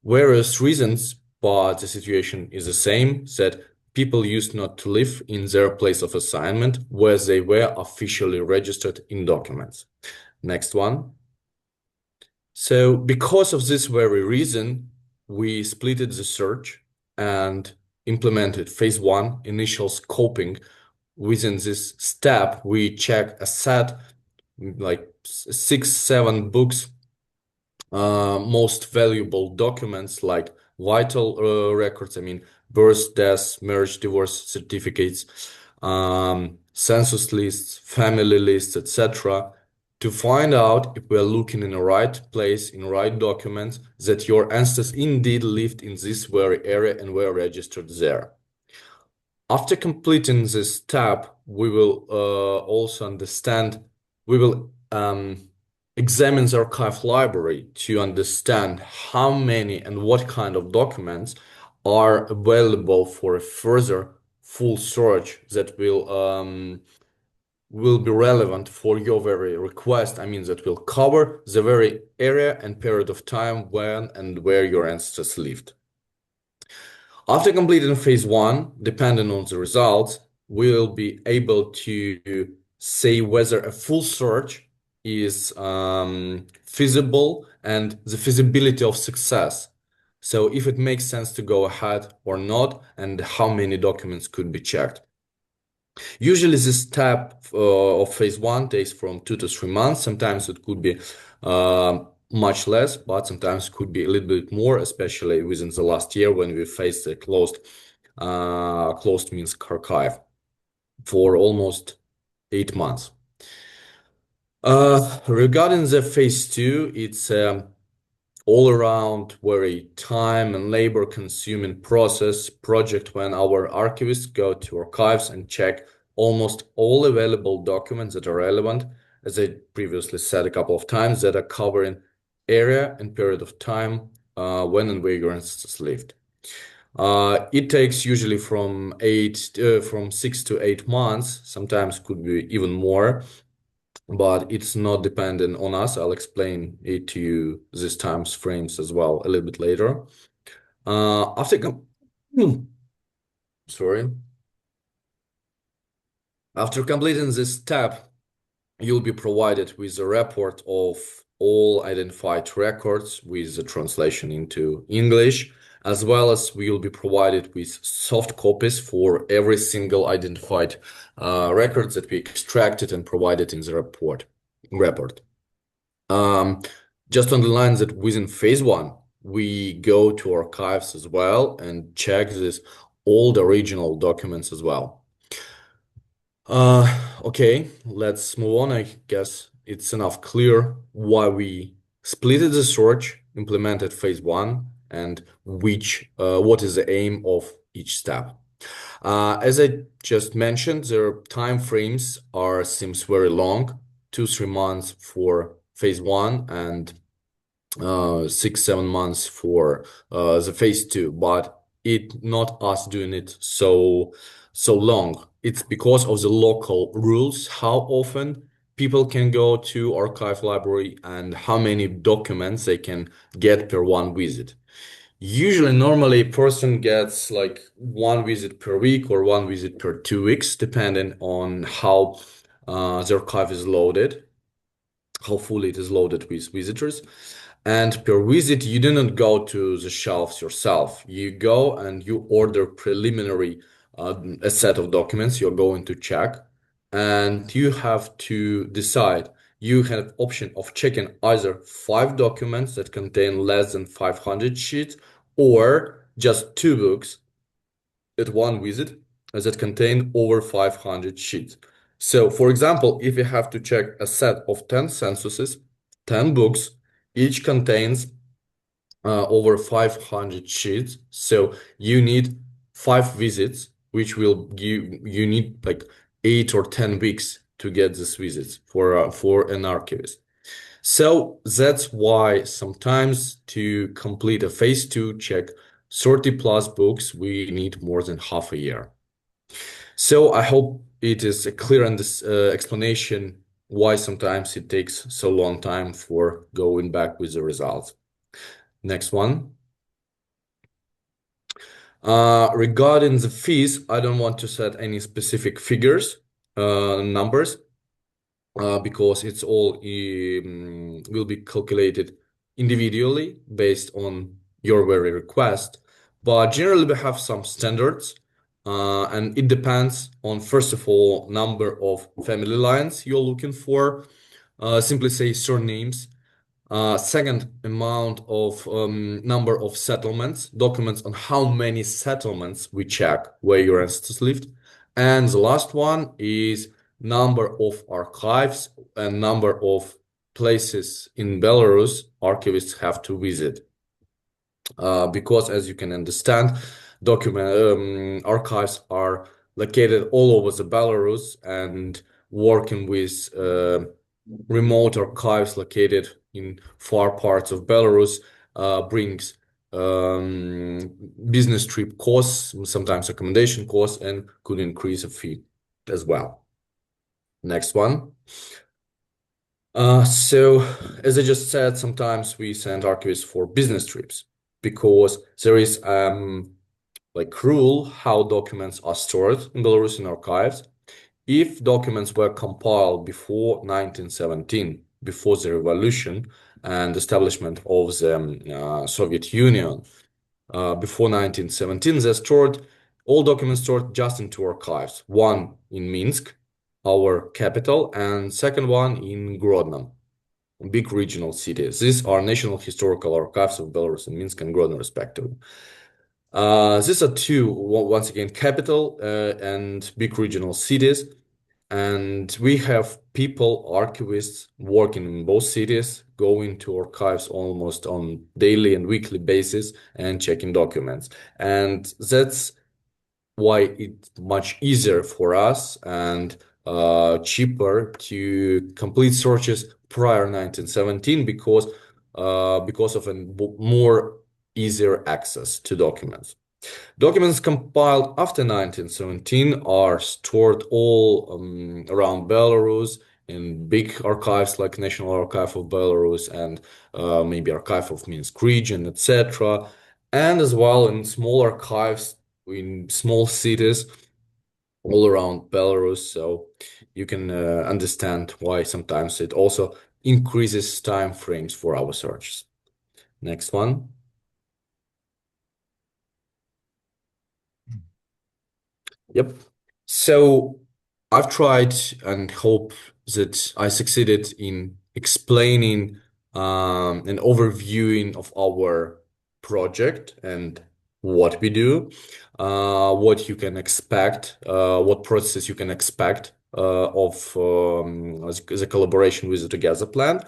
various reasons, but the situation is the same, that people used not to live in their place of assignment where they were officially registered in documents. Next one. So because of this very reason, we splitted the search and implemented phase one, initial scoping. Within this step, we check a set, like 6, 7 books, most valuable documents like vital records, birth, death, marriage, divorce certificates, census lists, family lists, etc., to find out if we are looking in the right place, in the right documents, that your ancestors indeed lived in this very area and were registered there. After completing this step, we will also understand, we will examine the archive library to understand how many and what kind of documents are available for a further full search that will be relevant for your very request. That will cover the very area and period of time when and where your ancestors lived. After completing phase one, depending on the results, we'll be able to say whether a full search is feasible and the feasibility of success. So if it makes sense to go ahead or not, and how many documents could be checked. Usually this step of phase one takes from 2 to 3 months. Sometimes it could be much less, but sometimes could be a little bit more, especially within the last year when we faced a closed Minsk archive for almost 8 months. Regarding the phase two, it's all around very time and labor consuming project when our archivists go to archives and check almost all available documents that are relevant, as I previously said a couple of times, that are covering area and period of time when and where your ancestors lived. It takes usually from 6 to 8 months, sometimes could be even more, but it's not dependent on us. I'll explain it to you these times frames as well a little bit later. After sorry. After completing this step, you'll be provided with a report of all identified records with the translation into English, as well as we will be provided with soft copies for every single identified records that we extracted and provided in the report. Um, just underline that within phase one, we go to archives as well and check this all the original documents as well. Okay, let's move on. I guess it's enough clear why we splitted the search, implemented phase one, and what is the aim of each step. As I just mentioned, their time frames seems very long, 2-3 months for phase one and 6-7 months for the phase two, but it not us doing it so long. It's because of the local rules, how often people can go to archive library and how many documents they can get per one visit. Usually, normally, a person gets like one visit per week or one visit per 2 weeks, depending on how the archive is loaded, how fully it is loaded with visitors. And per visit, you do not go to the shelves yourself. You go and you order preliminary a set of documents you're going to check, and you have to decide. You have option of checking either 5 documents that contain less than 500 sheets, or just 2 books at one visit that contain over 500 sheets. So, for example, if you have to check a set of 10 censuses, 10 books, each contains over 500 sheets. So you need 5 visits, which will give you need like 8 or 10 weeks to get these visits for an archivist. So that's why sometimes to complete a phase two check 30 plus books, we need more than half a year. So I hope it is a clear explanation why sometimes it takes so long time for going back with the results. Next one. Regarding the fees, I don't want to set any specific figures, numbers, because it's all will be calculated individually based on your very request. But generally, we have some standards, and it depends on, first of all, number of family lines you're looking for. Simply say surnames. Second, amount of number of settlements, documents on how many settlements we check where your ancestors lived. And the last one is number of archives and number of places in Belarus archivists have to visit. Because as you can understand, archives are located all over the Belarus, and working with remote archives located in far parts of Belarus brings business trip costs, sometimes accommodation costs, and could increase a fee as well. Next one. So as I just said, sometimes we send archivists for business trips because there is like rule how documents are stored in Belarusian archives. If documents were compiled before 1917, before the revolution and establishment of the Soviet Union, before 1917, they're stored, all documents stored just in 2 archives, one in Minsk, our capital, and second one in Grodno, big regional cities. These are National Historical Archives of Belarus in Minsk and Grodno, respectively. These are two, once again, capital and big regional cities. And we have people, archivists, working in both cities, going to archives almost on daily and weekly basis and checking documents. And that's why it's much easier for us and cheaper to complete searches prior 1917 because of a more easier access to documents. Documents compiled after 1917 are stored all around Belarus in big archives like National Archive of Belarus and maybe Archive of Minsk region, etc. And as well in small archives in small cities all around Belarus. So you can understand why sometimes it also increases time frames for our searches. Next one. Yep. So I've tried and hope that I succeeded in explaining and overviewing of our project and what we do, what you can expect, what process you can expect of the collaboration with the Together plan.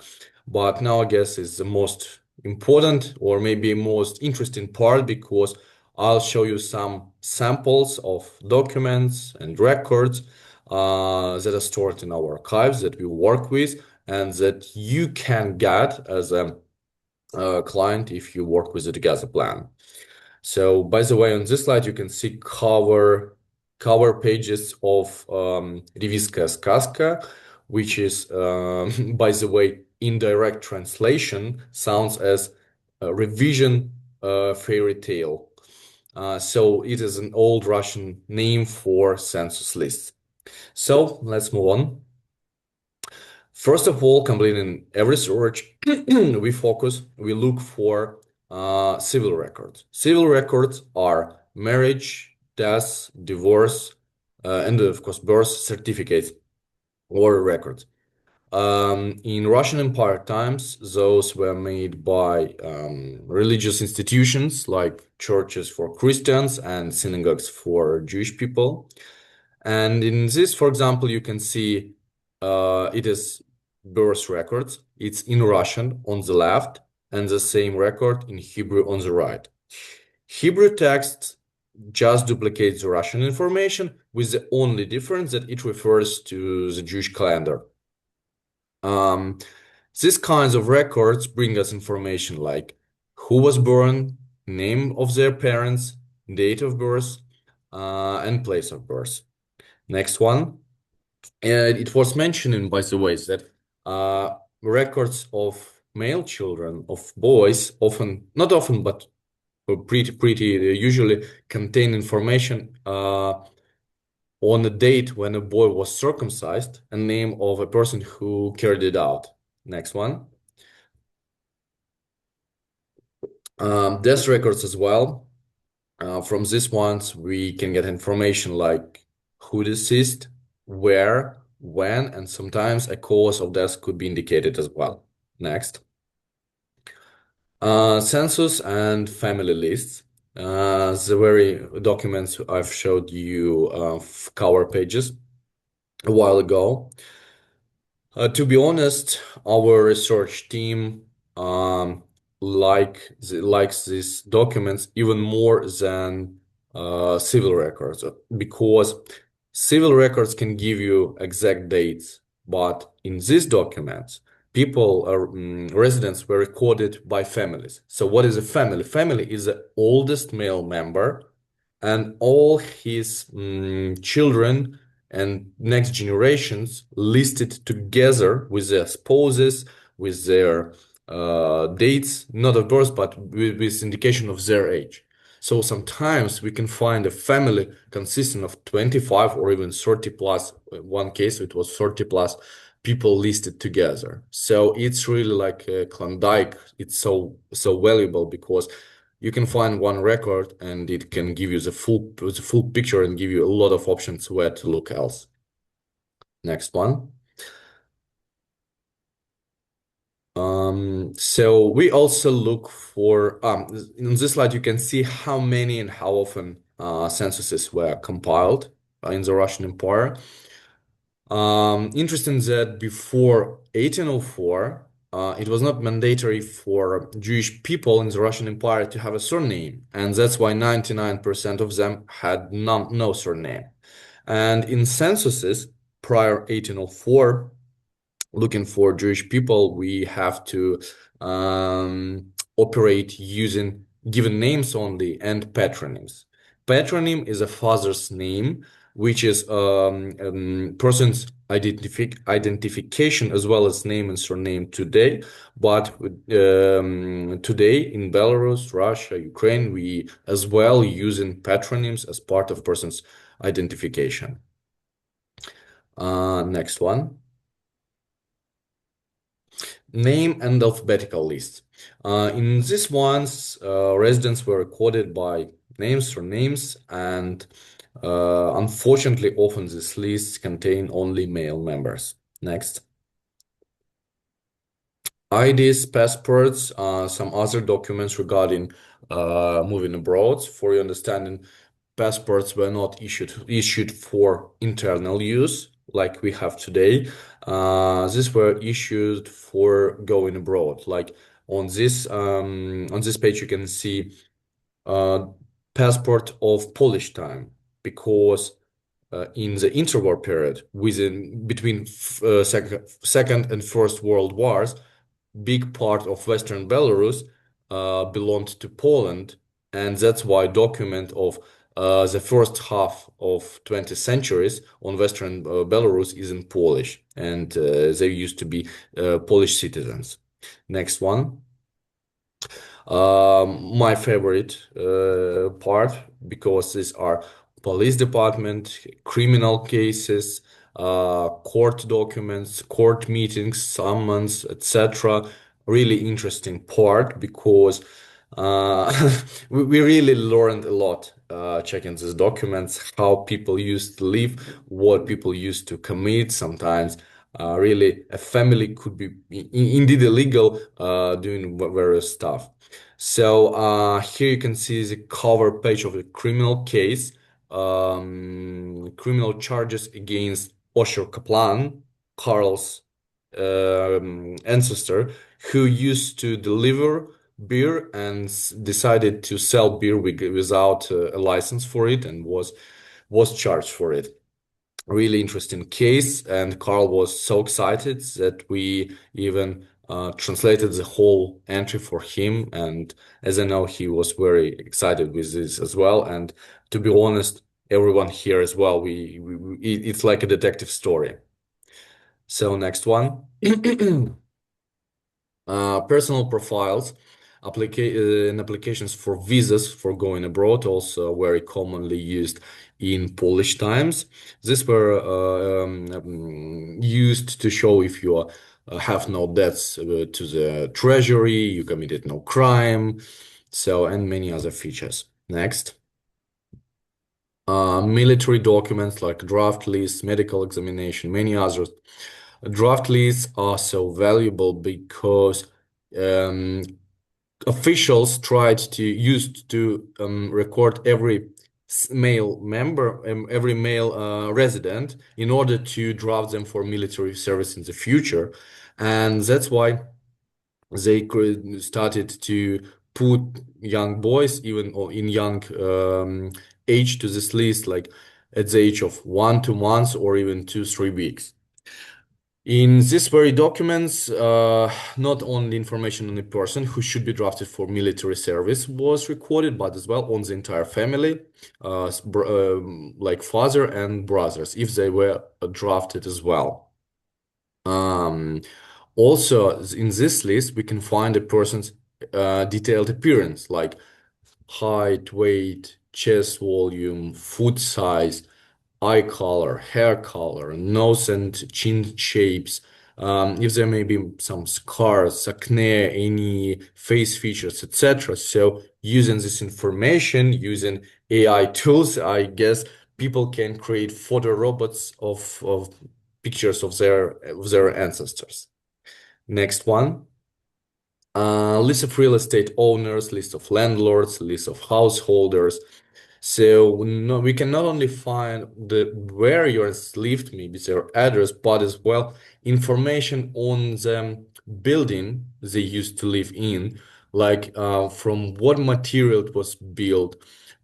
But now I guess is the most important or maybe most interesting part because I'll show you some samples of documents and records that are stored in our archives that we work with and that you can get as a client if you work with the Together plan. So, by the way, on this slide you can see cover pages of Reviska Сказка, which is, by the way, indirect translation sounds as a revision fairy tale. So it is an old Russian name for census lists. So let's move on. First of all, completing every search, we look for civil records. Civil records are marriage, death, divorce, and of course birth certificates or records. In Russian Empire times, those were made by religious institutions like churches for Christians and synagogues for Jewish people. And in this, for example, you can see it is birth records. It's in Russian on the left and the same record in Hebrew on the right. Hebrew text just duplicates the Russian information with the only difference that it refers to the Jewish calendar. These kinds of records bring us information like who was born, name of their parents, date of birth, and place of birth. Next one. And it was mentioned, by the way, that records of male children, of boys, often, not often, but pretty usually contain information on the date when a boy was circumcised and name of a person who carried it out. Next one. Death records as well. From these ones, we can get information like who deceased, where, when, and sometimes a cause of death could be indicated as well. Next. Census and family lists. The very documents I've showed you cover pages a while ago. To be honest, our research team likes these documents even more than civil records because civil records can give you exact dates, but in these documents, residents were recorded by families. So what is a family? Family is the oldest male member and all his children and next generations listed together with their spouses, with their dates, not of birth, but with indication of their age. So sometimes we can find a family consisting of 25 or even 30 plus. In one case, it was 30 plus people listed together. So it's really like a Klondike. It's so valuable because you can find one record and it can give you the full picture and give you a lot of options where to look else. Next one. So we also look for in this slide you can see how many and how often censuses were compiled in the Russian Empire. Interesting that before 1804, it was not mandatory for Jewish people in the Russian Empire to have a surname, and that's why 99% of them had no surname. And in censuses prior 1804, looking for Jewish people, we have to operate using given names only, and patronyms. Patronym is a father's name, which is person's identification as well as name and surname today. But today in Belarus, Russia, Ukraine, we as well using patronyms as part of person's identification. Next one. Name and alphabetical list. In this ones, residents were recorded by names or names, and unfortunately, often these lists contain only male members. Next. IDs, passports, some other documents regarding moving abroad. For your understanding, passports were not issued for internal use like we have today. These were issued for going abroad. Like on this page, you can see passport of Polish time because in the interwar period between second and first world wars, big part of Western Belarus belonged to Poland, and that's why document of the first half of 20th centuries on Western Belarus is in Polish, and they used to be Polish citizens. Next one. My favorite part, because these are police department, criminal cases, court documents, court meetings, summons, etc. Really interesting part because we really learned a lot checking these documents, how people used to live, what people used to commit. Sometimes really a family could be indeed illegal doing various stuff. So here you can see the cover page of a criminal case, criminal charges against Osher Kaplan, Karl's ancestor, who used to deliver beer and decided to sell beer without a license for it and was charged for it. Really interesting case, and Carl was so excited that we even translated the whole entry for him. And as I know, he was very excited with this as well. And to be honest, everyone here as well, it's like a detective story. So next one. Personal profiles, and applications for visas for going abroad, also very commonly used in Polish times. These were used to show if you have no debts to the treasury, you committed no crime, so, and many other features. Next. Military documents like draft lists, medical examination, many others. Draft lists are so valuable because um, officials tried to used to record every male member, every male resident, in order to draft them for military service in the future, and that's why they started to put young boys even or in young age to this list, like at the age of 1 2 months or even 2 3 weeks. In these very documents, not only information on the person who should be drafted for military service was recorded, but as well on the entire family, like father and brothers, if they were drafted as well. Also, in this list, we can find a person's detailed appearance, like height, weight, chest volume, foot size, eye color, hair color, nose and chin shapes, if there may be some scars, acne, any face features, etc. So using this information, using AI tools, I guess people can create photo robots of pictures of their ancestors. Next one. List of real estate owners, list of landlords, list of householders. So no, we can not only find where yours lived, maybe their address, but as well information on the building they used to live in, like from what material it was built.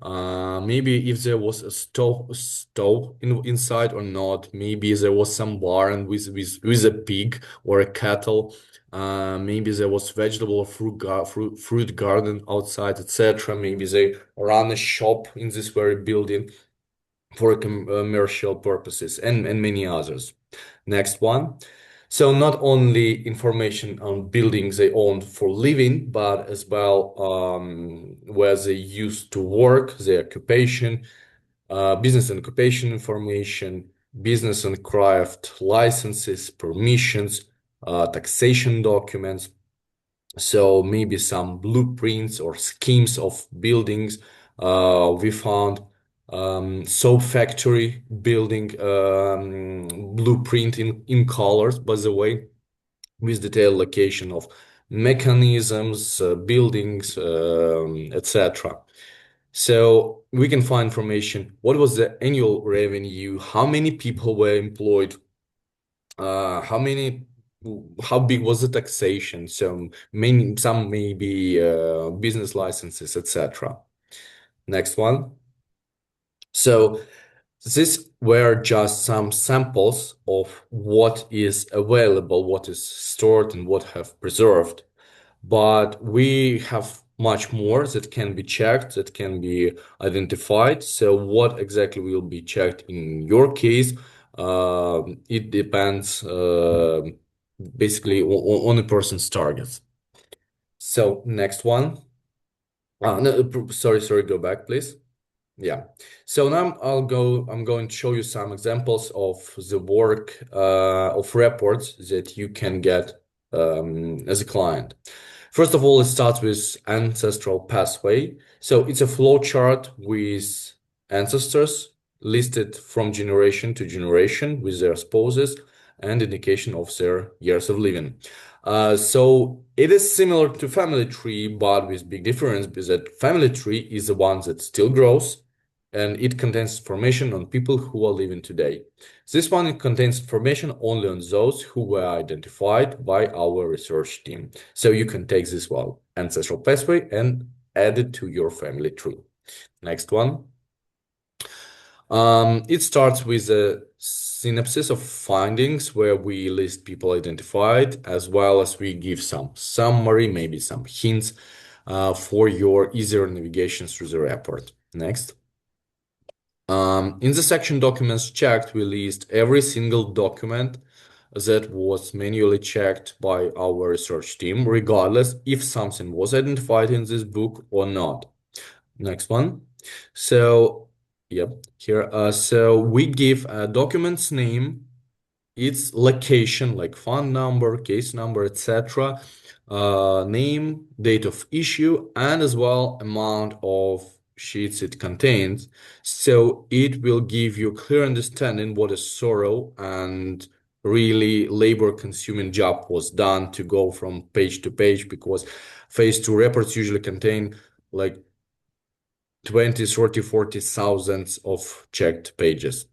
Maybe if there was a stove inside or not. Maybe there was some barn with a pig or a cattle. Maybe there was vegetable or fruit garden outside, etc. Maybe they run a shop in this very building for commercial purposes and many others. Next one. So not only information on buildings they owned for living, but as well where they used to work, their occupation, business and occupation information, business and craft licenses, permissions, taxation documents. So maybe some blueprints or schemes of buildings we found. Soap factory building blueprint in colors, by the way, with detailed location of mechanisms, buildings, etc. So we can find information. What was the annual revenue? How many people were employed? How many? How big was the taxation? So many, some maybe business licenses, etc. Next one. So these were just some samples of what is available, what is stored, and what have preserved. But we have much more that can be checked, that can be identified. So what exactly will be checked in your case? It depends basically on a person's targets. So next one. No, sorry, go back, please. Yeah. So now I'm going to show you some examples of the work of reports that you can get as a client. First of all, it starts with ancestral pathway. So it's a flow chart with ancestors listed from generation to generation with their spouses and indication of their years of living. So it is similar to family tree, but with big difference because that family tree is the one that still grows and it contains information on people who are living today. This one contains information only on those who were identified by our research team. So you can take this one, ancestral pathway, and add it to your family tree. Next one. It starts with a synopsis of findings where we list people identified, as well as we give some summary, maybe some hints for your easier navigation through the report. Next. In the section documents checked, we list every single document that was manually checked by our research team, regardless if something was identified in this book or not. Next one. So, yep, here. So we give a document's name, its location, like fund number, case number, etc., name, date of issue, and as well amount of sheets it contains. So it will give you clear understanding what a thorough and really labor-consuming job was done to go from page to page, because phase two reports usually contain like 20, 30, 40 thousands of checked pages.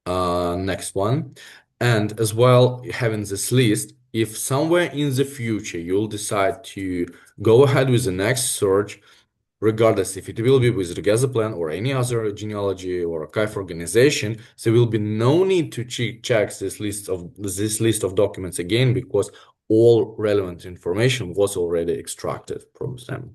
Next one. And as well, having this list, if somewhere in the future you'll decide to go ahead with the next search, regardless if it will be with Regaza Plan or any other genealogy or archive organization, there will be no need to check this list of documents again, because all relevant information was already extracted from them.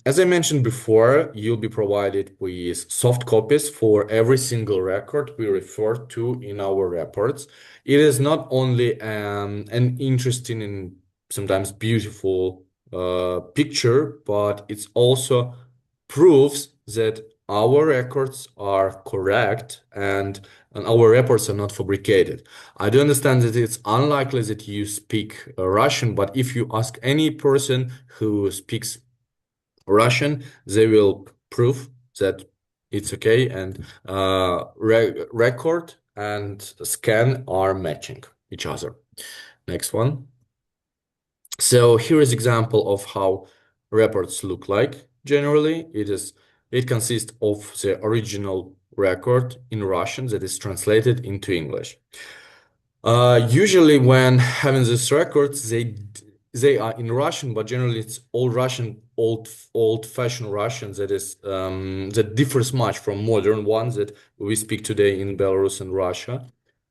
As I mentioned before, you'll be provided with soft copies for every single record we refer to in our reports. It is not only an interesting and sometimes beautiful picture, but it's also proves that our records are correct and our reports are not fabricated. I do understand that it's unlikely that you speak Russian, but if you ask any person who speaks Russian, they will prove that it's okay, and record and scan are matching each other. Next one. So here is example of how reports look like. Generally, it consists of the original record in Russian that is translated into English. Usually when having these records, they are in Russian, but generally it's old Russian, old-fashioned Russian that is that differs much from modern ones that we speak today in Belarus and Russia.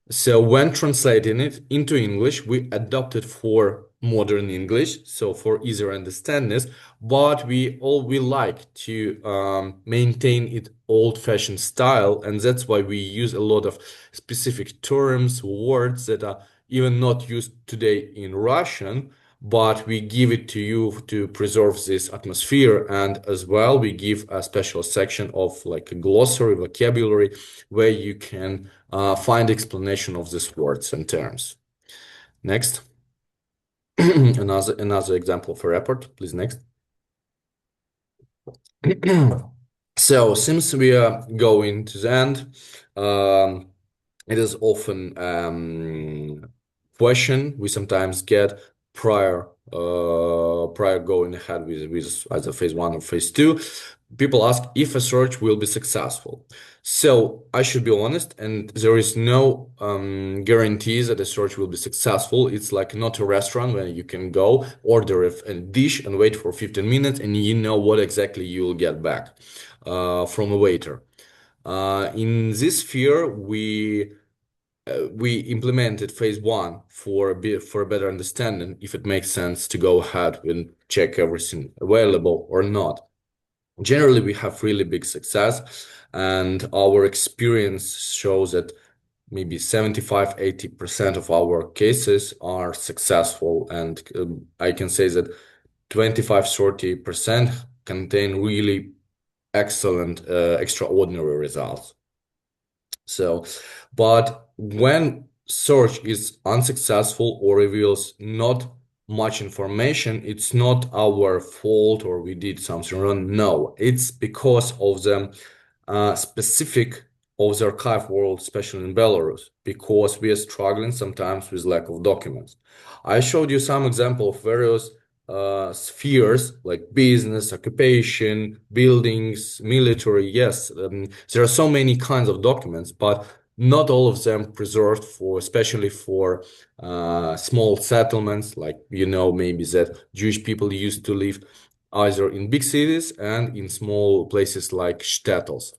So when translating it into English, we adopted for modern English, so for easier understanding, but we like to maintain it old-fashioned style, and that's why we use a lot of specific terms, words that are even not used today in Russian, but we give it to you to preserve this atmosphere, and as well we give a special section of like a glossary, vocabulary, where you can find explanation of these words and terms. Next. Another example of a report, please. Next. So since we are going to the end, it is often question we sometimes get prior going ahead with either phase one or phase two. People ask if a search will be successful. So I should be honest, and there is no guarantees that a search will be successful. It's like not a restaurant where you can go order a dish and wait for 15 minutes and you know what exactly you will get back from a waiter. In this sphere, we implemented phase one for a better understanding if it makes sense to go ahead and check everything available or not. Generally, we have really big success, and our experience shows that maybe 75-80% of our cases are successful, and I can say that 25-30% contain really excellent, extraordinary results. So, but when search is unsuccessful or reveals not much information, it's not our fault or we did something wrong. No, it's because of the specific of the archive world, especially in Belarus, because we are struggling sometimes with lack of documents. I showed you some example of various spheres like business, occupation, buildings, military. Yes, there are so many kinds of documents, but not all of them preserved for, especially for small settlements, like maybe that Jewish people used to live either in big cities and in small places like shtetls.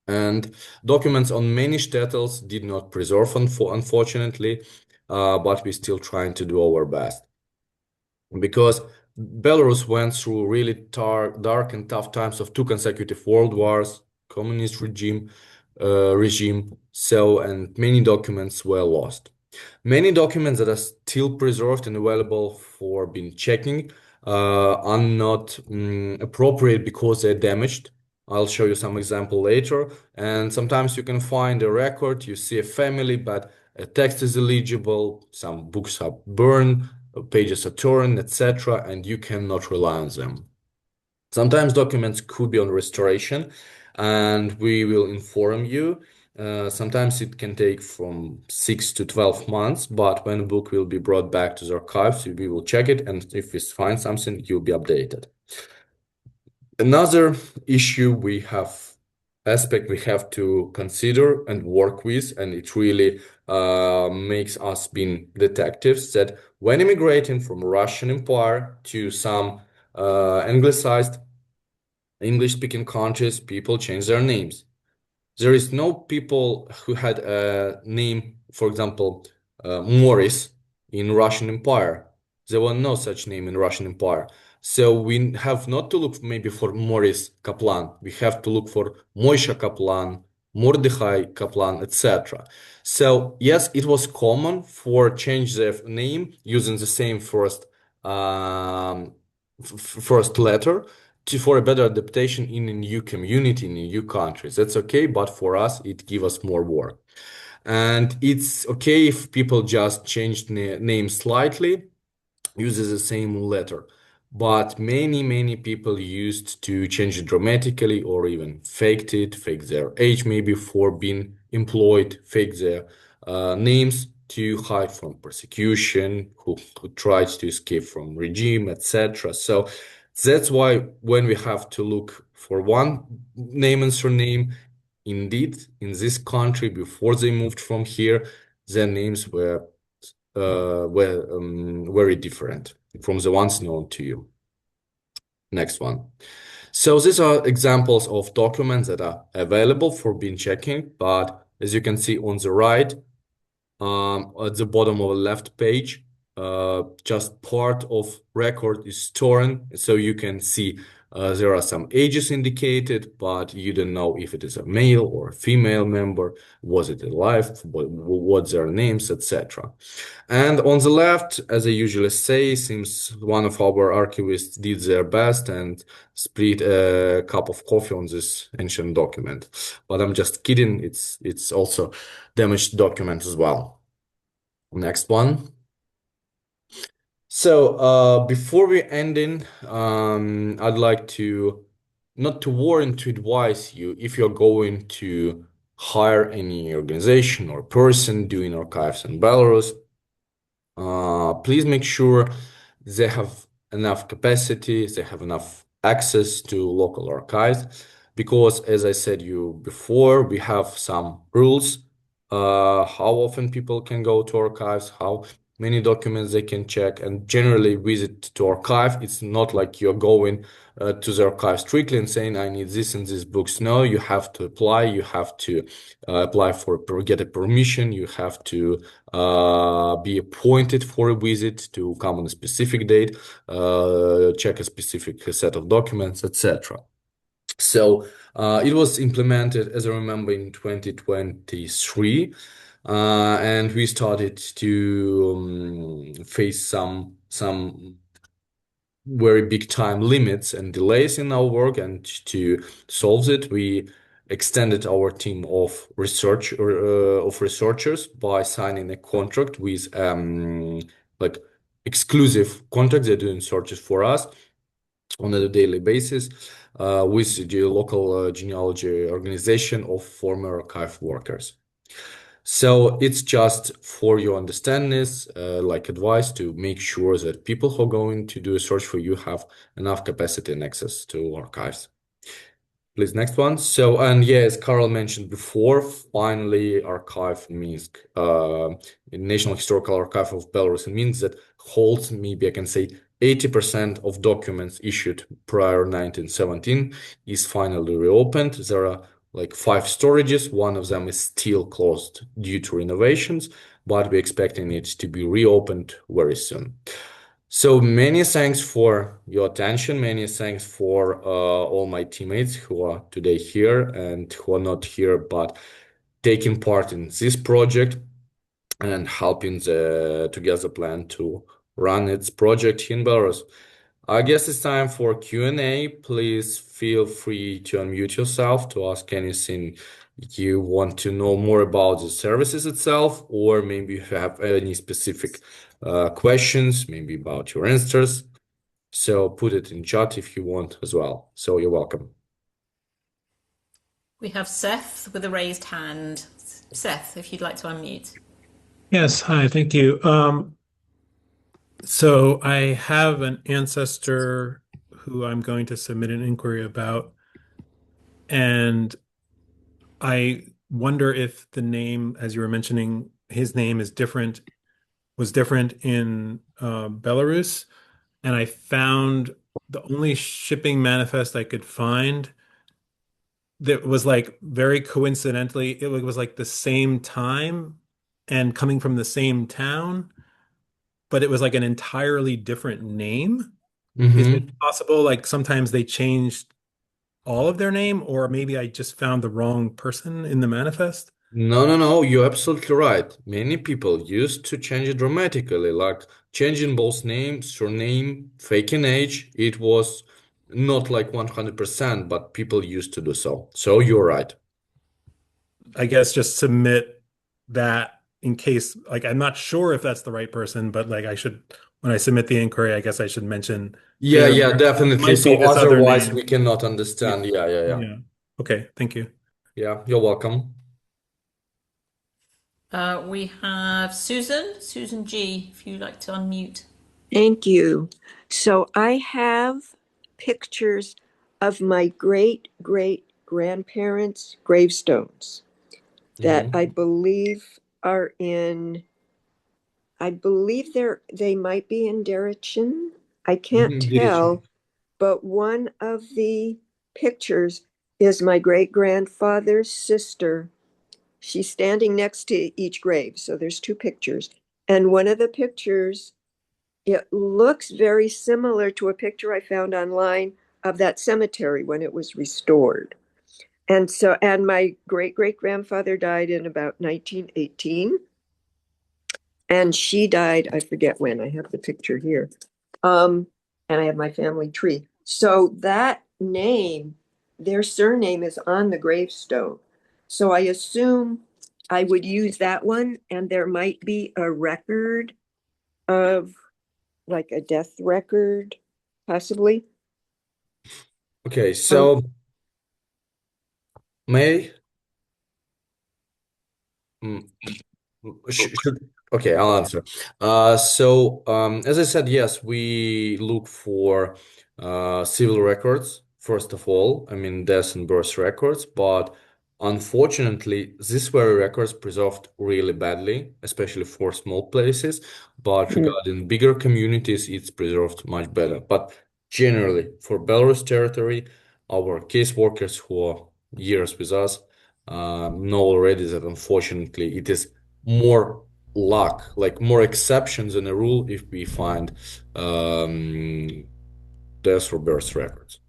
And documents on many shtetls did not preserve, unfortunately, but we're still trying to do our best. Because Belarus went through really dark and tough times of two consecutive world wars, communist regime, and many documents were lost. Many documents that are still preserved and available for being checking are not appropriate because they're damaged. I'll show you some example later. And sometimes you can find a record, you see a family, but a text is illegible, some books are burned, pages are torn, etc., and you cannot rely on them. Sometimes documents could be on restoration, and we will inform you. Sometimes it can take from 6 to 12 months, but when a book will be brought back to the archives, we will check it, and if we find something, you'll be updated. Another aspect we have to consider and work with, and it really makes us being detectives, that when immigrating from Russian Empire to some anglicized English-speaking countries, people change their names. There is no people who had a name, for example, Morris in Russian Empire. There were no such name in Russian Empire. So we have not to look maybe for Morris Kaplan. We have to look for Moisha Kaplan, Mordechai Kaplan, etc. So yes, it was common for change the name using the same first letter for a better adaptation in a new community, in a new countries. That's okay, but for us, it gives us more work. And it's okay if people just changed name slightly, uses the same letter. But many people used to change it dramatically or even faked it, fake their age maybe for being employed, fake their names to hide from persecution, who tried to escape from regime, etc. So that's why when we have to look for one name and surname, indeed, in this country, before they moved from here, their names were very different. from the ones known to you. Next one. So these are examples of documents that are available for being checking, but as you can see on the right, at the bottom of the left page, just part of record is stored, so you can see there are some ages indicated, but you don't know if it is a male or a female member, was it alive, what's their names, etc. And on the left, as I usually say, seems one of our archivists did their best and split a cup of coffee on this ancient document. But I'm just kidding. It's also damaged document as well. Next one. So before we ending, I'd like to not to warn, to advise you if you're going to hire any organization or person doing archives in Belarus. Please make sure they have enough capacity, they have enough access to local archives, because as I said you before, we have some rules, how often people can go to archives, how many documents they can check, and generally visit to archive. It's not like you're going to the archive strictly and saying, I need this and these books. No, you have to apply, you have to apply for get a permission, you have to be appointed for a visit to come on a specific date, check a specific set of documents, etc. So it was implemented, as I remember, in 2023, and we started to face some very big time limits and delays in our work, and to solve it, we extended our team of researchers by signing a contract with like exclusive contracts. They're doing searches for us on a daily basis with the local genealogy organization of former archive workers. So it's just for your understanding, like advice to make sure that people who are going to do a search for you have enough capacity and access to archives. Please, next one. So, and yeah, as Carl mentioned before, finally, archive in Minsk, National Historical Archive of Belarus in Minsk, that holds, maybe I can say, 80% of documents issued prior 1917 is finally reopened. There are like 5 storages. One of them is still closed due to renovations, but we're expecting it to be reopened very soon. So many thanks for your attention. Many thanks for all my teammates who are today here and who are not here, but taking part in this project and helping the Together plan to run its project here in Belarus. I guess it's time for Q&A. Please feel free to unmute yourself to ask anything you want to know more about the services itself, or maybe if you have any specific questions, maybe about your answers. So put it in chat if you want as well. So you're welcome. We have Seth with a raised hand. Seth, if you'd like to unmute. Yes, hi, thank you. So I have an ancestor who I'm going to submit an inquiry about, and I wonder if the name, as you were mentioning, his name was different in Belarus, and I found the only shipping manifest I could find that was like very coincidentally, it was like the same time and coming from the same town, but it was like an entirely different name. Is it possible, like sometimes they changed all of their name, or maybe I just found the wrong person in the manifest? No, you're absolutely right. Many people used to change it dramatically, like changing both name, surname, faking age. It was not like 100%, but people used to do so. So you're right. I guess just submit that in case, like I'm not sure if that's the right person, but like I should, when I submit the inquiry, I guess I should mention, hey, Yeah, it definitely. might be So this other otherwise name. we cannot understand. Yeah. Yeah. Okay, thank you. Yeah, you're welcome. We have Susan G, if you'd like to unmute. Thank you. So I have pictures of my great great grandparents' gravestones that I believe are in I believe they might be in Derechen. I can't Dirichim. tell, but one of the pictures is my great grandfather's sister. She's standing next to each grave, so there's two pictures. And one of the pictures, it looks very similar to a picture I found online of that cemetery when it was restored. And my great great grandfather died in about 1918. And she died, I forget when. I have the picture here. And I have my family tree. So that name, their surname is on the gravestone. So I assume I would use that one, and there might be a record of like a death record, possibly. Okay, Um, so May. mm, okay, I'll answer. As I said, yes, we look for civil records, first of all. I mean, death and birth records, but unfortunately, these very records preserved really badly, especially for small places. But regarding bigger communities, it's preserved much better. But generally, for Belarus territory, our caseworkers who are years with us know already that unfortunately it is more luck, like more exceptions than a rule if we find um, death or birth records.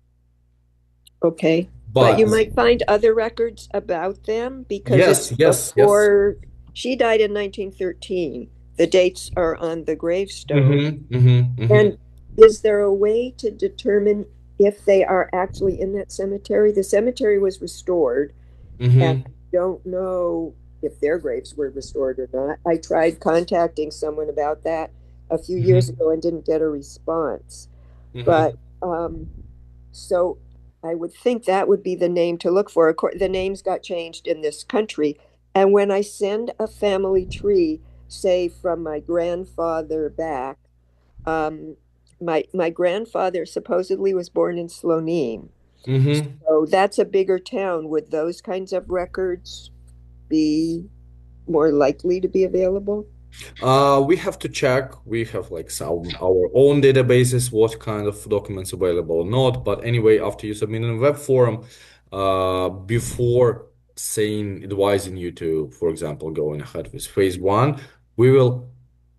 okay. But But you might find other records about them because it's yes, yes, yes. before she died in 1913. The dates are on the gravestone. Mm-hmm, mm-hmm, mm-hmm, And is there a way to determine if they are actually in that cemetery? The cemetery was restored, and mm-hmm, I don't know if their graves were restored or not. I tried contacting someone about that a few years mm-hmm, ago and didn't get a response. mm-hmm. But so I would think that would be the name to look for. Of course, the names got changed in this country. And when I send a family tree, say from my grandfather back, um, my grandfather supposedly was born in Slonim. Mm-hmm. So that's a bigger town. Would those kinds of records be more likely to be available? We have to check. We have like some our own databases, what kind of documents available or not. But anyway, after you submit in a web form, before saying advising you to, for example, going ahead with phase one, we will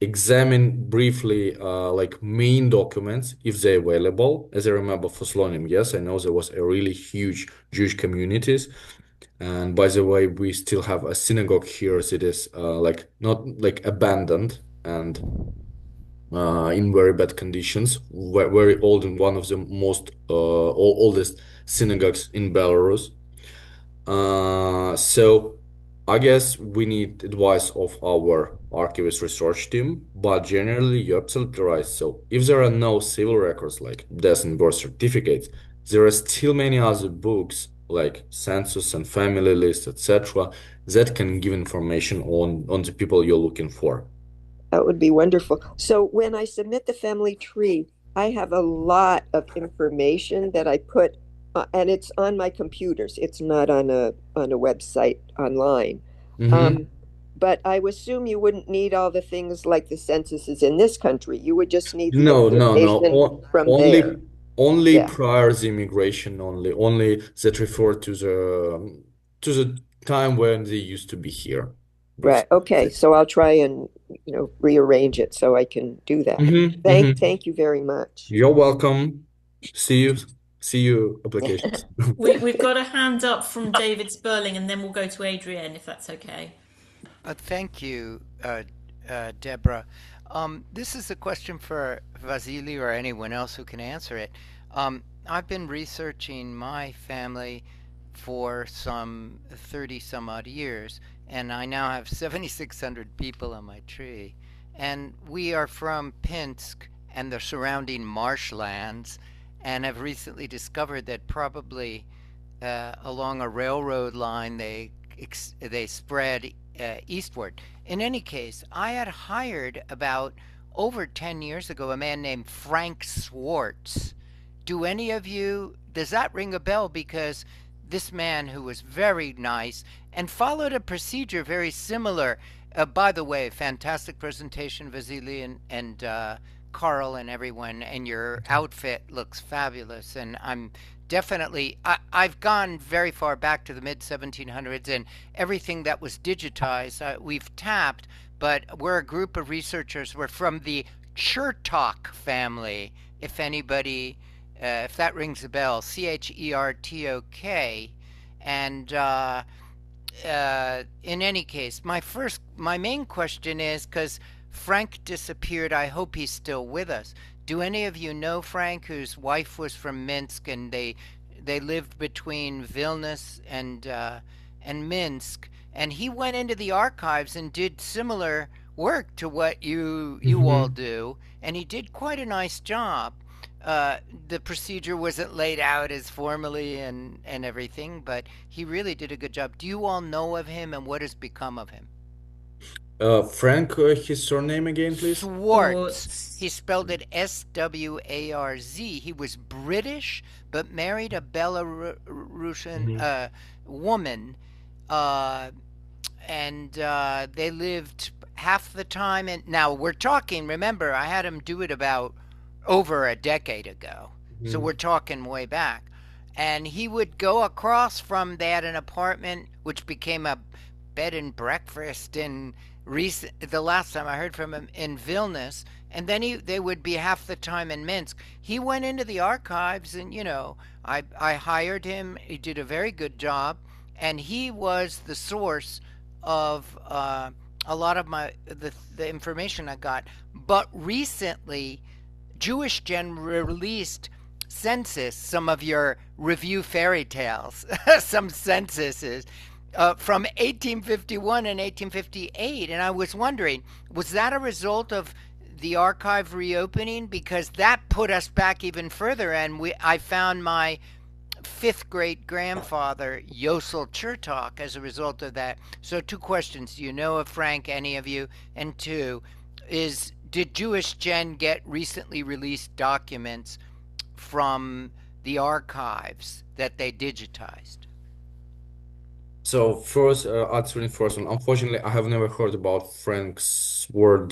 examine briefly like main documents if they're available. As I remember for Slonim, yes, I know there was a really huge Jewish communities. And by the way, we still have a synagogue here. As it is like not like abandoned and in very bad conditions, very old and one of the most oldest synagogues in Belarus. So I guess we need advice of our archivist research team, but generally you're absolutely right. So if there are no civil records like death and birth certificates, there are still many other books like census and family list, etc., that can give information on the people you're looking for. That would be wonderful. So when I submit the family tree, I have a lot of information that I put, and it's on my computers. It's not on a website online. Mm-hmm. Um, but I would assume you wouldn't need all the things like the censuses in this country. You would just need the No, no, no. information from there. Only Yeah. prior the immigration only that refer to the time when they used to be here, Right. basically. Okay. So I'll try and rearrange it so I can do that. Mm-hmm, mm-hmm. Thank you very much. You're welcome. See you, see you applications. We've got a hand up from David Sperling, and then we'll go to Adrienne, if that's okay. Thank you, Deborah. This is a question for Vasily or anyone else who can answer it. I've been researching my family for some 30 some odd years, and I now have 7,600 people on my tree. And we are from Pinsk and the surrounding marshlands, and have recently discovered that probably along a railroad line they spread eastward. In any case, I had hired about over 10 years ago a man named Frank Swartz. Does that ring a bell? Because this man who was very nice and followed a procedure very similar. By the way, fantastic presentation, Vasily and Carl and everyone, and your outfit looks fabulous. And I'm definitely, I've gone very far back to the mid 1700s, and everything that was digitized, we've tapped, but we're a group of researchers. We're from the Chertok family, if anybody, if that rings a bell, Chertok. And in any case, my main question is, because Frank disappeared, I hope he's still with us. Do any of you know Frank, whose wife was from Minsk, and they lived between Vilnius and Minsk, and he went into the archives and did similar work to what you all do, and he did quite a nice job. The procedure wasn't laid out as formally and everything, but he really did a good job. Do you all know of him, and what has become of him? Frank, his surname again, please? Swartz. He spelled it Swarz. He was British, but married a Belarusian woman, and they lived half the time. And now we're talking, remember, I had him do it about over a decade ago. So we're talking way back. And he would go across from that an apartment, which became a bed and breakfast in the last time I heard from him, in Vilnius, and then they would be half the time in Minsk. He went into the archives, and I hired him. He did a very good job, and he was the source of a lot of the information I got. But recently, Jewish Gen released census, some of your review fairy tales, some censuses. From 1851 and 1858, and I was wondering, was that a result of the archive reopening? Because that put us back even further, and I found my fifth great grandfather Yosel Chertok as a result of that. So 2 questions: do you know of Frank, any of you? And 2 is, did Jewish Gen get recently released documents from the archives that they digitized? So first, answering first one. Unfortunately, I have never heard about Frank's word,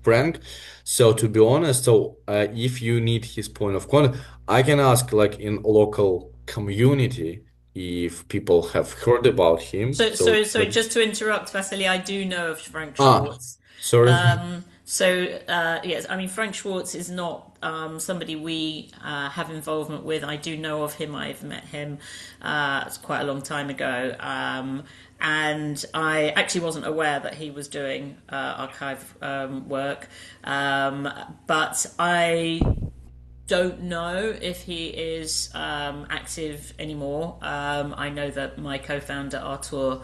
Frank. So to be honest, if you need his point of contact, I can ask like in local community if people have heard about him. So just to interrupt, Vasily, I do know of Frank Ah, Schwartz. sorry. Yes, I mean, Frank Schwartz is not somebody we have involvement with. I do know of him. I've met him. It's quite a long time ago. And I actually wasn't aware that he was doing archive work. But I don't know if he is active anymore. I know that my co-founder Artur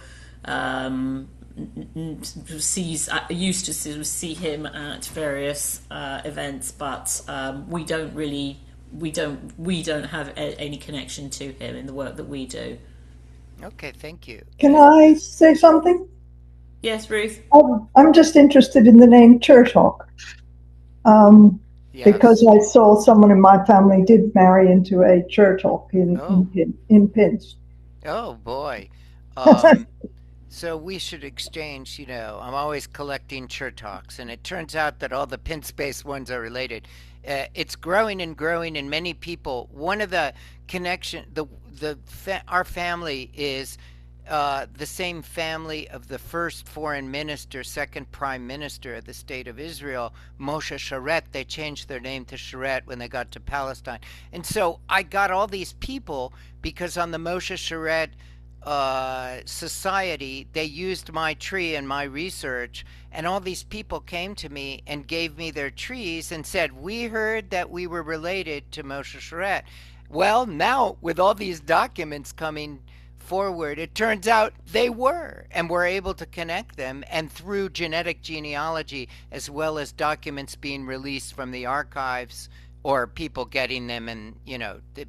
used to see him at various events, but we don't have any connection to him in the work that we do. Okay, thank you. Can I say something? Yes, Ruth. I'm just interested in the name Chertok. Yes. Because I saw someone in my family did marry into a Chertok in Pinsk. Oh boy. So we should exchange, I'm always collecting Chertoks, and it turns out that all the pin-space ones are related. It's growing and growing, and many people, one of the connection, our family is the same family of the first foreign minister, second prime minister of the state of Israel, Moshe Sharet. They changed their name to Sharet when they got to Palestine. And so I got all these people because on the Moshe Sharet society, they used my tree in my research, and all these people came to me and gave me their trees and said, we heard that we were related to Moshe Sharet. Well, now with all these documents coming forward, it turns out they were, and we're able to connect them, and through genetic genealogy as well as documents being released from the archives or people getting them and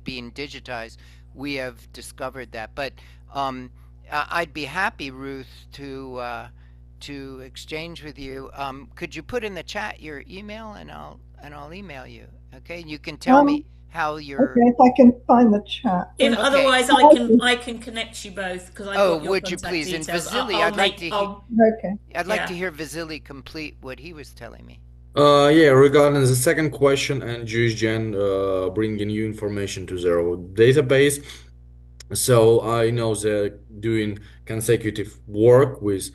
being digitized, we have discovered that. But I'd be happy, Ruth, to exchange with you. Could you put in the chat your email, and I'll email you? Okay, you can tell me how you're. Okay, if I can find the chat. If Okay. otherwise, I can connect you both because I've Oh, got your would you contact please? And details. Vasily, I'll make. I'll Okay. I'd like to yeah. hear Vasily complete what he was telling me. Yeah, regarding the second question and Jewish Gen bringing new information to their database. So I know they're doing consecutive work with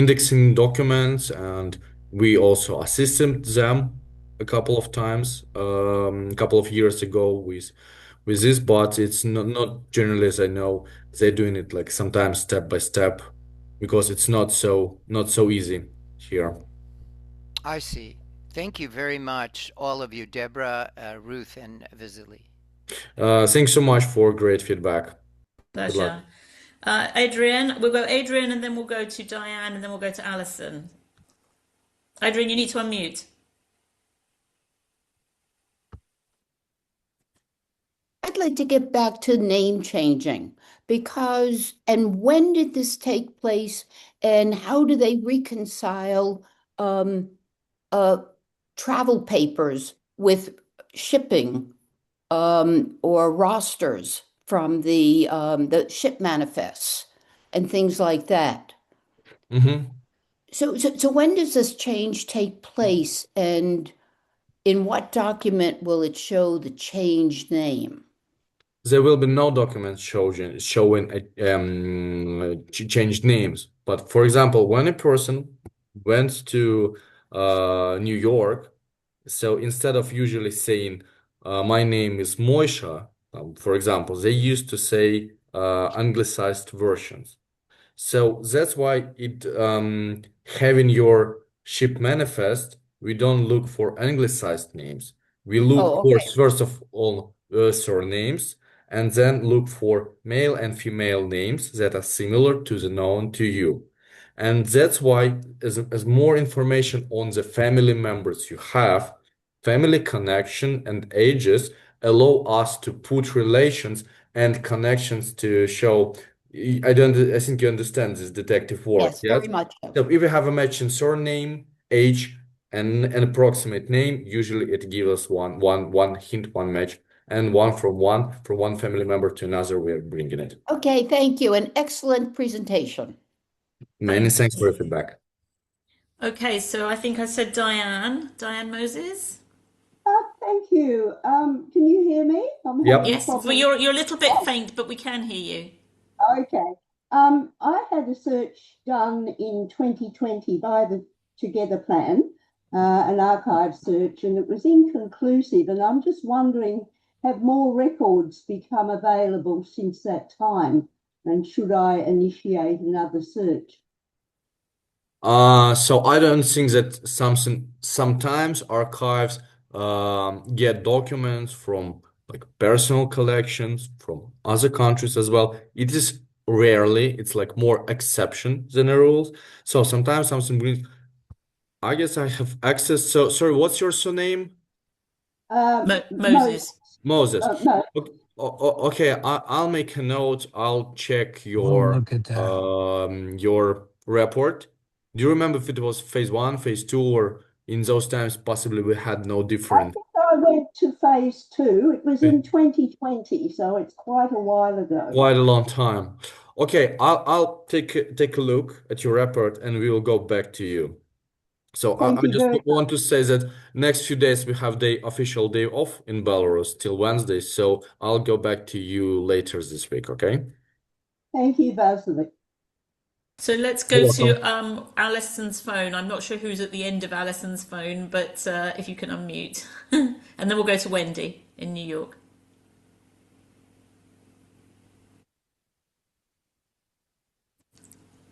indexing documents, and we also assisted them a couple of times, a couple of years ago with this, but it's not generally as I know they're doing it like sometimes step by step because it's not so easy here. I see. Thank you very much, all of you, Deborah, Ruth, and Vasily. Thanks so much for great feedback. Good luck. Pleasure. Adrian, we'll go Adrian and then we'll go to Diane and then we'll go to Alison. Adrian, you need to unmute. I'd like to get back to name changing because, and when did this take place and how do they reconcile travel papers with shipping or rosters from the ship manifests and things like that? Mm-hmm. So when does this change take place and in what document will it show the changed name? There will be no documents showing changed names. But for example, when a person went to New York, so instead of usually saying my name is Moisha, for example, they used to say anglicized versions. So that's why it having your ship manifest, we don't look for anglicized names. We look Oh, for okay. first of all surnames, and then look for male and female names that are similar to the known to you. And that's why as more information on the family members you have, family connection and ages allow us to put relations and connections to show I think you understand this detective work, Yes, yes? very much so. So if you have a matching surname, age, and an approximate name, usually it gives us one hint, one match, and one family member to another, we're bringing it. Okay, thank you. An excellent presentation. Many thanks for your feedback. Okay, so I think I said Diane Moses. Thank you. Can you hear me? I'm Yep. having Yes, well, problems. you're a little bit faint, but we can hear you. Okay. I had a search done in 2020 by the Together Plan, an archive search, and it was inconclusive. And I'm just wondering, have more records become available since that time? And should I initiate another search? So I don't think that sometimes archives get documents from like personal collections from other countries as well. It is rarely, it's like more exception than a rule. So sometimes something brings, I guess I have access. So sorry, what's your surname? Moses. Moses. No. Okay, I'll make a note. I'll check Oh, look at that. your report. Do you remember if it was phase one, phase two, or in those times possibly we had no I different? think I went to phase two. It was in 2020, so it's quite a while ago. Quite a long time. Okay, I'll take a look at your report and we will go back to you. So I Thank you just very much. want to say that next few days we have the official day off in Belarus till Wednesday. So I'll go back to you later this week, okay? Thank you, Vasily. So let's You're go to welcome. Alison's phone. I'm not sure who's at the end of Alison's phone, but if you can unmute. And then we'll go to Wendy in New York.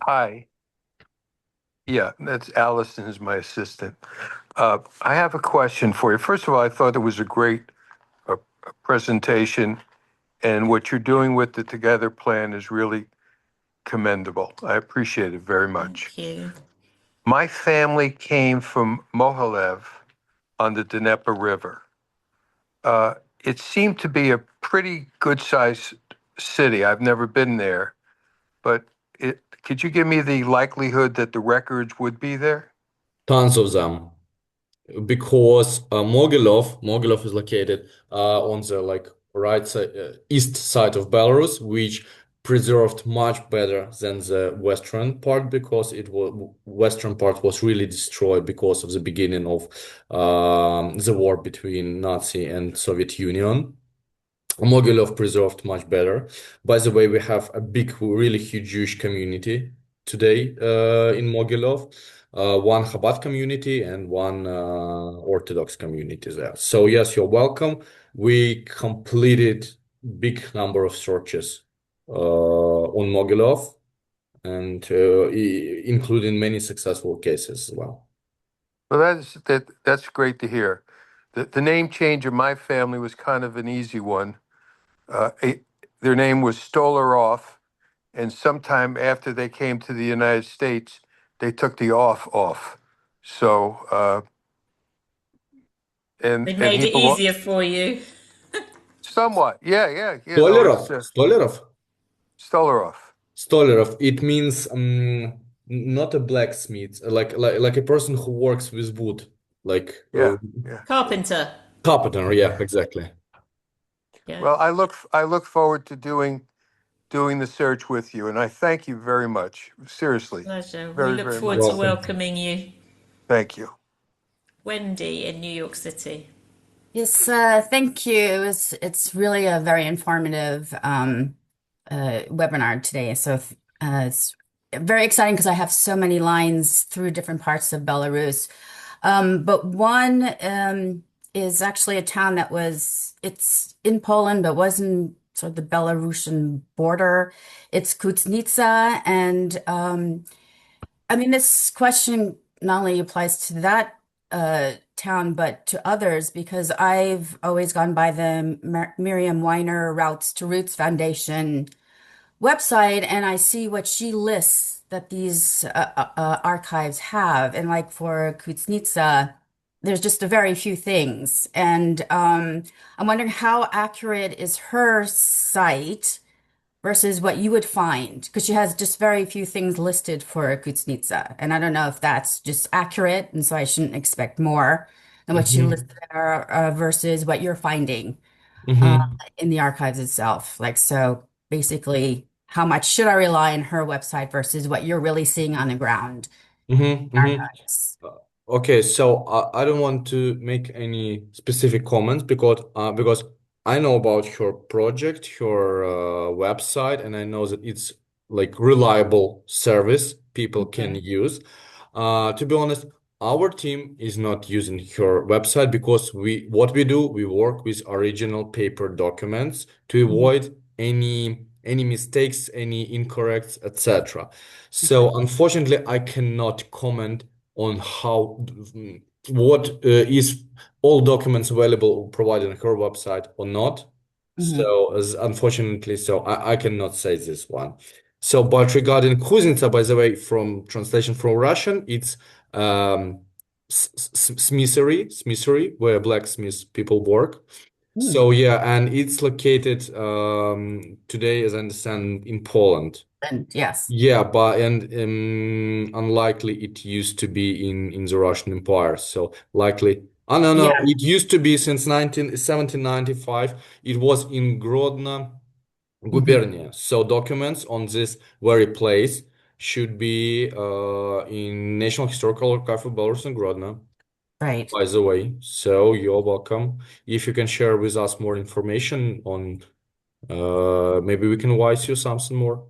Hi. Yeah, that's Allison is my assistant. I have a question for you. First of all, I thought it was a great uh, presentation, and what you're doing with the Together Plan is really commendable. I appreciate it very much. Thank you. My family came from Mohilev on the Dnieper River. It seemed to be a pretty good-sized city. I've never been there, but could you give me the likelihood that the records would be there? Tons of them. because Mogilov is located on the like right side, east side of Belarus, which preserved much better than the western part because it was western part was really destroyed because of the beginning of the war between Nazi and Soviet Union. Mogilov preserved much better. By the way, we have a big, really huge Jewish community today in Mogilov. One Chabad community and one Orthodox community there. So yes, you're welcome. We completed big number of searches on Mogilov and including many successful cases as well. Well, that's great to hear. The name change in my family was kind of an easy one. Their name was Stolarov, and sometime after they came to the United States, they took the off. So They and made he it belonged easier for you. somewhat. Yeah. No, Stolerov, it's Stolerov. Stolarov. Stolarov, it means not a blacksmith, like a person who works with wood, like Yeah. Carpenter. carpenter. Yeah, exactly. Yeah. Well, I look forward to doing the search with you, and I thank you very much. Seriously, Pleasure. We very, look very forward much. to Welcome. welcoming you. Thank you. Wendy in New York City. Yes, thank you. It's really a very informative webinar today. So it's very exciting because I have so many lines through different parts of Belarus. But one is actually a town it's in Poland, but wasn't sort of the Belarusian border. It's Kutnica, and I mean, this question not only applies to that town, but to others, because I've always gone by the Miriam Weiner Routes to Roots Foundation website, and I see what she lists that these archives have. And like for Kuznetsa, there's just a very few things. And I'm wondering how accurate is her site versus what you would find, because she has just very few things listed for Kuznetsa. And I don't know if that's just accurate, and so I shouldn't expect more than what she hmm listed there versus what you're finding uh, hmm in the archives itself. Like, so basically, how much should I rely on her website versus what you're really seeing on the ground hmm in hmm archives? Okay, so I don't want to make any specific comments because I know about her project, her website, and I know that it's like reliable service people can Okay. use. To be honest, our team is not using her website because what we do, we work with original paper documents to Mhm. avoid any mistakes, any incorrects, etc. Okay. So unfortunately, I cannot comment on how what is all documents available provided on her website or not. hmm So as unfortunately, so I cannot say this one. So, but regarding Kuznica, by the way, from translation from Russian, it's um, smithery, where blacksmiths people work. So yeah, and it's located today, as I understand, in Poland. And yes. Yeah, but and unlikely it used to be in the Russian Empire. So likely, oh no, Yeah. it used to be since 1795. It was in Grodno hmm gubernia. So documents on this very place should be in National Historical Archive of Belarus in Grodno. Right. By the way, so you're welcome. If you can share with us more information on, maybe we can wise you something more.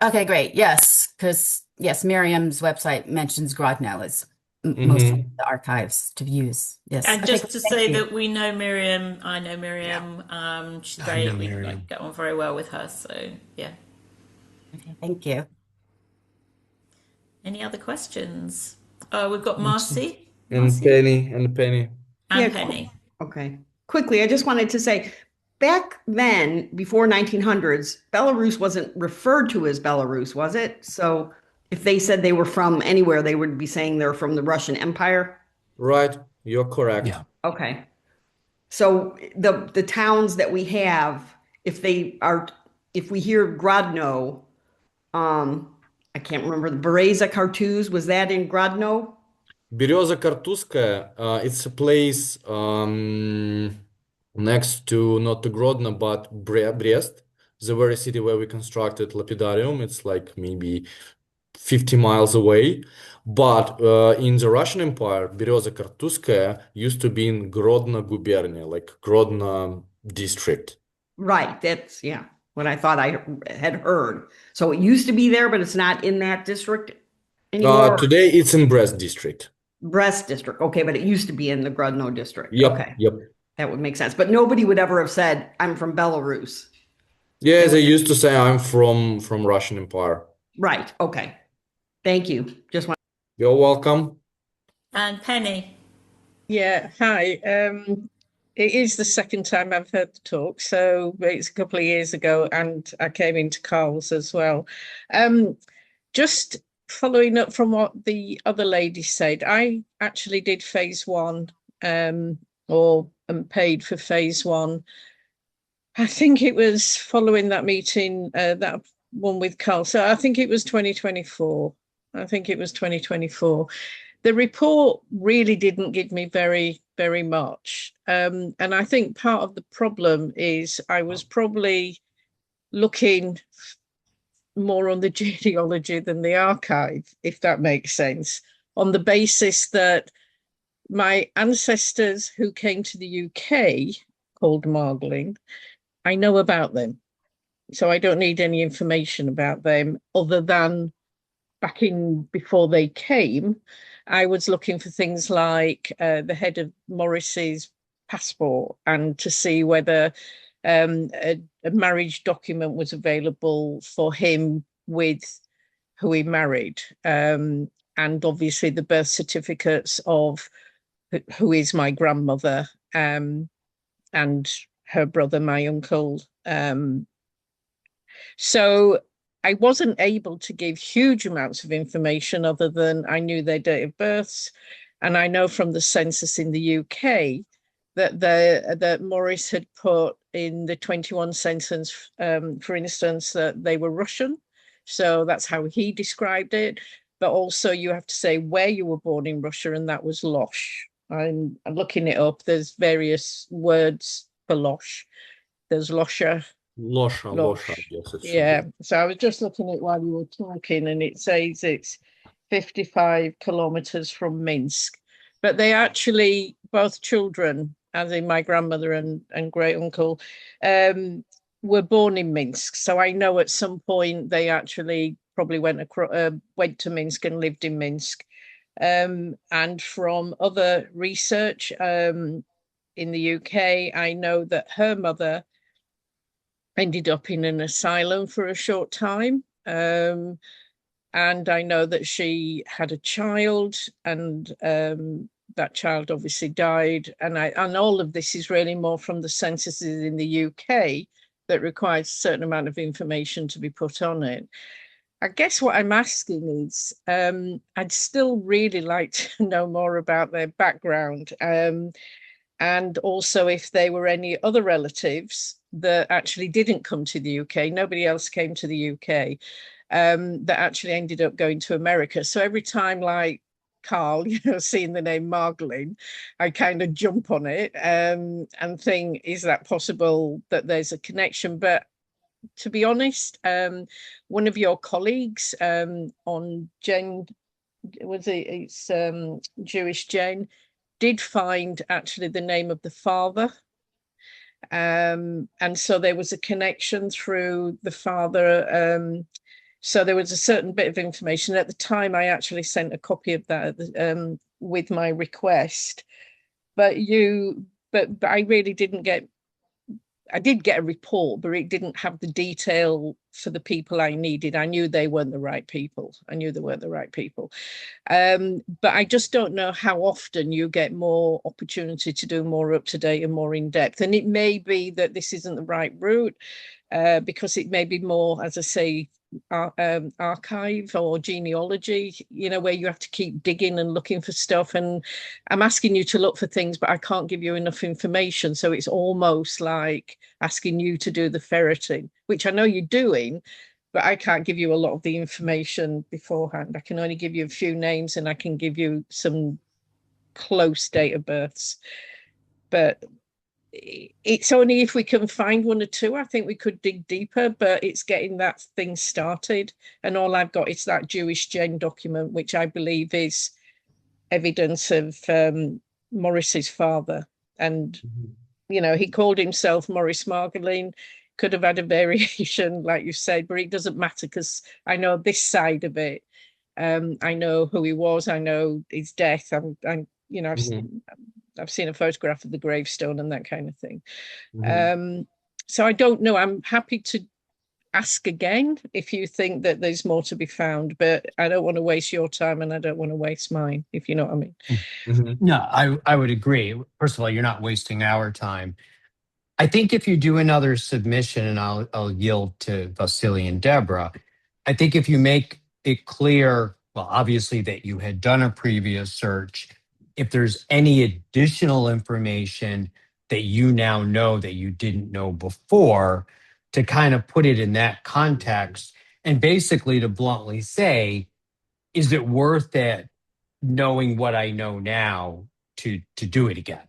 Okay, great. Yes, because yes, Miriam's website mentions Grodno as most of Mm-hmm. the archives to use. Yes. And Okay, just great. to Thank say you. that we know Miriam, I know Yeah. Miriam. She's I know great. We Miriam. like get on very well with her. So yeah. Okay, thank you. Any other questions? We've got Looks like Marcy, And Marcy, Penny. and Yeah, Penny. okay. Quickly, I just wanted to say, back then, before 1900s, Belarus wasn't referred to as Belarus, was it? So if they said they were from anywhere, they would be saying they're from the Russian Empire. Right, you're correct. yeah. Okay. So the towns that we have, if we hear Grodno, I can't remember the Bereza Kartuz, was that in Grodno? Береза Kartuskaya, it's a place next to not to Grodno but Brest, the very city where we constructed Lapidarium. It's like maybe 50 miles away. But in the Russian Empire, Береза Kartuskaya used to be in Grodno gubernia, like Grodno district. Right. That's, yeah, what I thought I had heard. So it used to be there, but it's not in that district anymore. Today it's in Brest district. Brest district. Okay, but it used to be in the Grodno district. Yep, Okay. yep. That would make sense. But nobody would ever have said, I'm from Belarus. Yeah, they used to say I'm from Russian Empire. Right. Okay. Thank you. Just want. You're welcome. And Penny. Yeah, hi. It is the second time I've heard the talk, so it's a couple of years ago, and I came into Carl's as well. Just following up from what the other lady said, I actually did phase one, or paid for phase one. I think it was following that meeting, that one with Carl. So I think it was 2024. I think it was 2024. The report really didn't give me very much. And I think part of the problem is I was probably looking more on the genealogy than the archive, if that makes sense, on the basis that my ancestors who came to the UK, called Margling, I know about them. So I don't need any information about them other than back in before they came, I was looking for things like the head of Morris's passport and to see whether a marriage document was available for him with who he married. And obviously the birth certificates of who is my grandmother and her brother, my uncle. So I wasn't able to give huge amounts of information other than I knew their date of births. And I know from the census in the UK that Morris had put in the 21 census, for instance, that they were Russian. So that's how he described it. But also you have to say where you were born in Russia, and that was Losh. I'm looking it up. There's various words for Losh. There's Losha. Losha, yes, it should Yeah. be. So I was just looking at it while you were talking, and it says it's 55 kilometers from Minsk. But they actually, both children, as in my grandmother and great uncle, were born in Minsk. So I know at some point they actually probably went to Minsk and lived in Minsk. And from other research in the UK, I know that her mother ended up in an asylum for a short time. And I know that she had a child, and that child obviously died. And all of this is really more from the censuses in the UK that requires a certain amount of information to be put on it. I guess what I'm asking is, I'd still really like to know more about their background. And also if there were any other relatives that actually didn't come to the UK, nobody else came to the UK, that actually ended up going to America. So every time, like Carl, seeing the name Margolin, I kind of jump on it and think, is that possible that there's a connection? But to be honest, one of your colleagues on Jen, it's Jewish Jen, did find actually the name of the father. And so there was a connection through the father. So there was a certain bit of information. At the time, I actually sent a copy of that with my request. But I really didn't get. I did get a report, but it didn't have the detail for the people I needed. I knew they weren't the right people. But I just don't know how often you get more opportunity to do more up to date and more in depth. And it may be that this isn't the right route, because it may be more, as I say, archive or genealogy, where you have to keep digging and looking for stuff. And I'm asking you to look for things, but I can't give you enough information. So it's almost like asking you to do the ferreting, which I know you're doing, but I can't give you a lot of the information beforehand. I can only give you a few names, and I can give you some close date of births. But it's only if we can find one or two, I think we could dig deeper, but it's getting that thing started. And all I've got is that Jewish Jane document, which I believe is evidence of Morris's father. And, he called himself Morris Margolin, could have had a variation, like you said, but it doesn't matter because I know this side of it. I know who he was. I know his death. I've seen a photograph of the gravestone and that kind of thing. So I don't know. I'm happy to ask again if you think that there's more to be found, but I don't want to waste your time and I don't want to waste mine, if you know what I mean. No, I would agree. First of all, you're not wasting our time. I think if you do another submission, and I'll yield to Vasily and Deborah, I think if you make it clear, well, obviously that you had done a previous search, if there's any additional information that you now know that you didn't know before, to kind of put it in that context and basically to bluntly say, is it worth it knowing what I know now to do it again?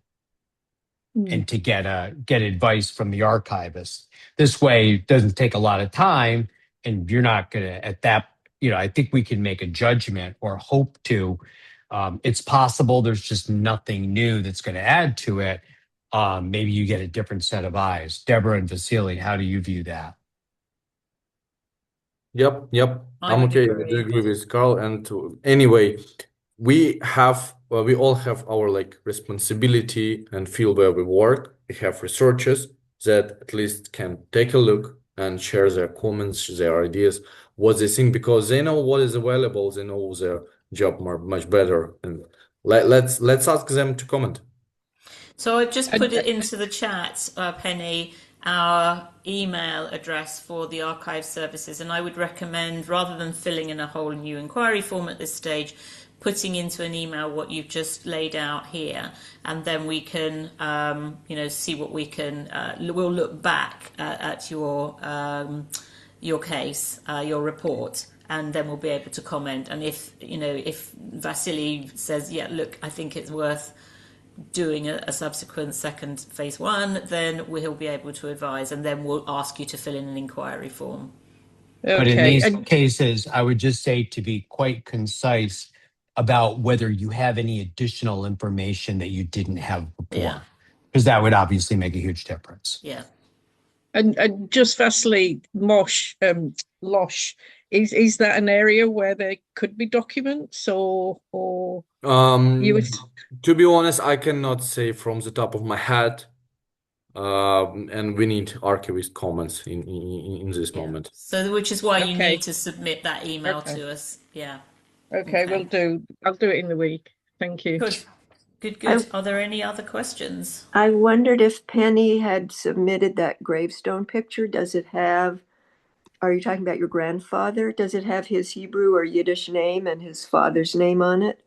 And to get advice from the archivist. This way, it doesn't take a lot of time, and you're not going to, at that, I think we can make a judgment or hope to. It's possible there's just nothing new that's going to add to it. Maybe you get a different set of eyes. Deborah and Vasily, how do you view that? Yep. I'm okay. I do agree with Carl. And anyway, we all have our responsibility and field where we work. We have researchers that at least can take a look and share their comments, their ideas, what they think, because they know what is available. They know their job much better. And let's ask them to comment. So I've just put it into the chat, Penny, our email address for the archive services, and I would recommend, rather than filling in a whole new inquiry form at this stage, putting into an email what you've just laid out here, and then we can, see what we can. We'll look back at your case, your report, and then we'll be able to comment. And if Vasily says, yeah, look, I think it's worth doing a subsequent second phase one, then we'll be able to advise, and then we'll ask you to fill in an inquiry form. Okay. But in these cases, I would just say to be quite concise about whether you have any additional information that you didn't have before, because that would obviously make a huge difference. Yeah. And just Vasily, Losh, is that an area where there could be documents or to be honest, I cannot say from the top of my head. And we need archivist comments in this moment. So, which is why you need to submit that email to us. Yeah. Okay, will do. I'll do it in the week. Thank you. Good. Are there any other questions? I wondered if Penny had submitted that gravestone picture. Does it have, are you talking about your grandfather? Does it have his Hebrew or Yiddish name and his father's name on it?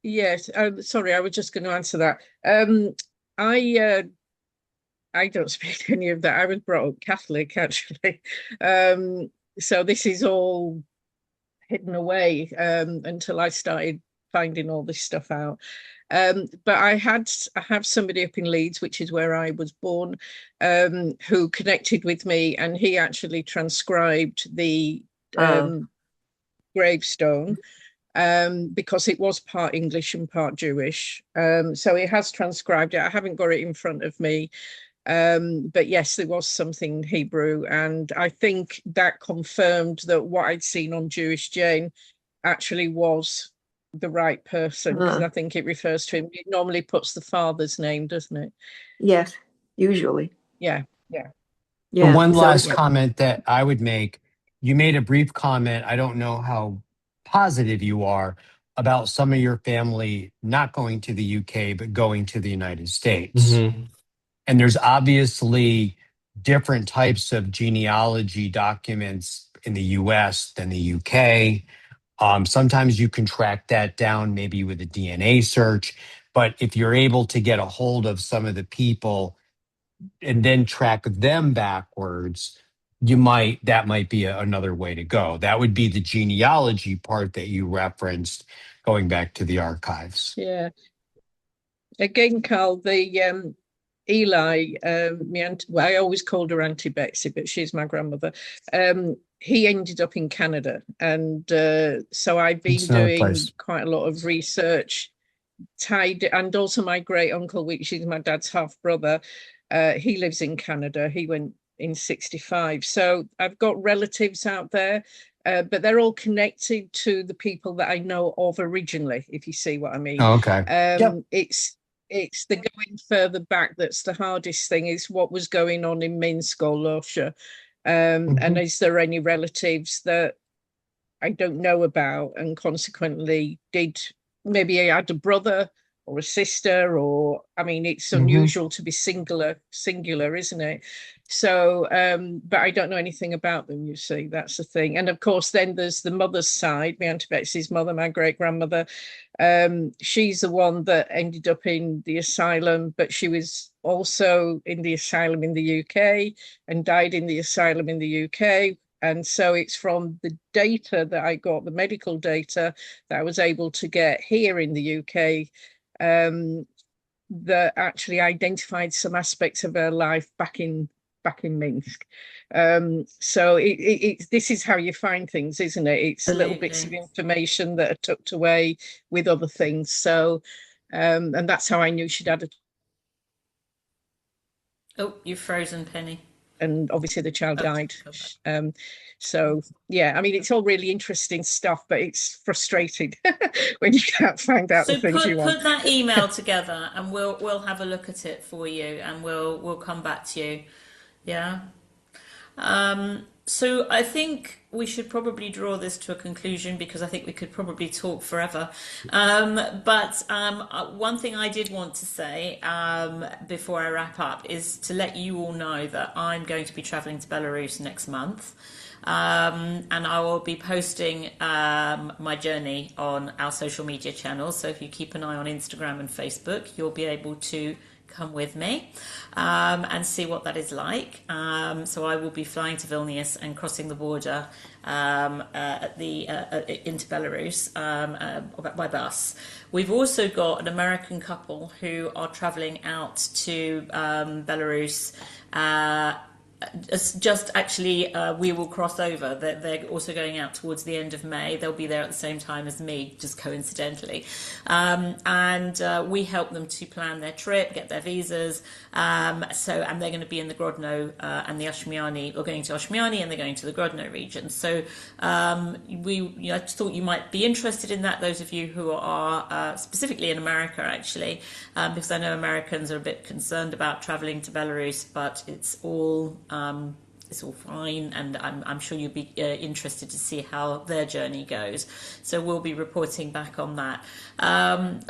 Yes. Sorry, I was just going to answer that. I don't speak any of that. I was brought up Catholic, actually. So this is all hidden away until I started finding all this stuff out. But I have somebody up in Leeds, which is where I was born, who connected with me, and he actually transcribed the gravestone. Because it was part English and part Jewish. So he has transcribed it. I haven't got it in front of me. But yes, there was something Hebrew. And I think that confirmed that what I'd seen on Jewish Jane actually was the right person, because I think it refers to him. It normally puts the father's name, doesn't it? Yes, usually. Yeah. But one last comment that I would make. You made a brief comment. I don't know how positive you are about some of your family not going to the UK, but going to the United States. And there's obviously different types of genealogy documents in the US than the UK. Sometimes you can track that down maybe with a DNA search, but if you're able to get a hold of some of the people and then track them backwards, that might be another way to go. That would be the genealogy part that you referenced, going back to the archives. Yeah. Again, Carl, the Eli, I always called her Auntie Betsy, but she's my grandmother. He ended up in Canada, and so I've been doing quite a lot of research tied, and also my great uncle, which is my dad's half brother, he lives in Canada. He went in 65. So I've got relatives out there, but they're all connected to the people that I know of originally, if you see what I mean. Oh, okay. Yep. It's the going further back that's the hardest thing, is what was going on in Minsk or Russia. And is there any relatives that I don't know about, and consequently maybe I had a brother or a sister, or I mean, it's unusual to be singular, isn't it? So, but I don't know anything about them, you see, that's the thing. And of course, then there's the mother's side, my Auntie Betsy's mother, my great grandmother. She's the one that ended up in the asylum, but she was also in the asylum in the UK and died in the asylum in the UK. And so it's from the data that I got, the medical data that I was able to get here in the UK, that actually identified some aspects of her life back in Minsk. So this is how you find things, isn't it? It's little bits of information that are tucked away with other things. So, and that's how I knew she'd had a... Oh, you've frozen, Penny. And obviously the child died. So yeah, I mean, it's all really interesting stuff, but it's frustrating when you can't find out the things you want. Put that email together, and we'll have a look at it for you, and we'll come back to you. Yeah. So I think we should probably draw this to a conclusion, because I think we could probably talk forever. But one thing I did want to say before I wrap up is to let you all know that I'm going to be traveling to Belarus next month. And I will be posting my journey on our social media channels. So if you keep an eye on Instagram and Facebook, you'll be able to come with me and see what that is like. So I will be flying to Vilnius and crossing the border into Belarus by bus. We've also got an American couple who are traveling out to Belarus. Just actually, we will cross over. They're also going out towards the end of May. They'll be there at the same time as me, just coincidentally. And we help them to plan their trip, get their visas. And they're going to be in the Grodno and the Oshmiani, or going to Oshmiani, and they're going to the Grodno region. So I thought you might be interested in that, those of you who are specifically in America, actually, because I know Americans are a bit concerned about traveling to Belarus, but it's all fine, and I'm sure you'll be interested to see how their journey goes. So we'll be reporting back on that. And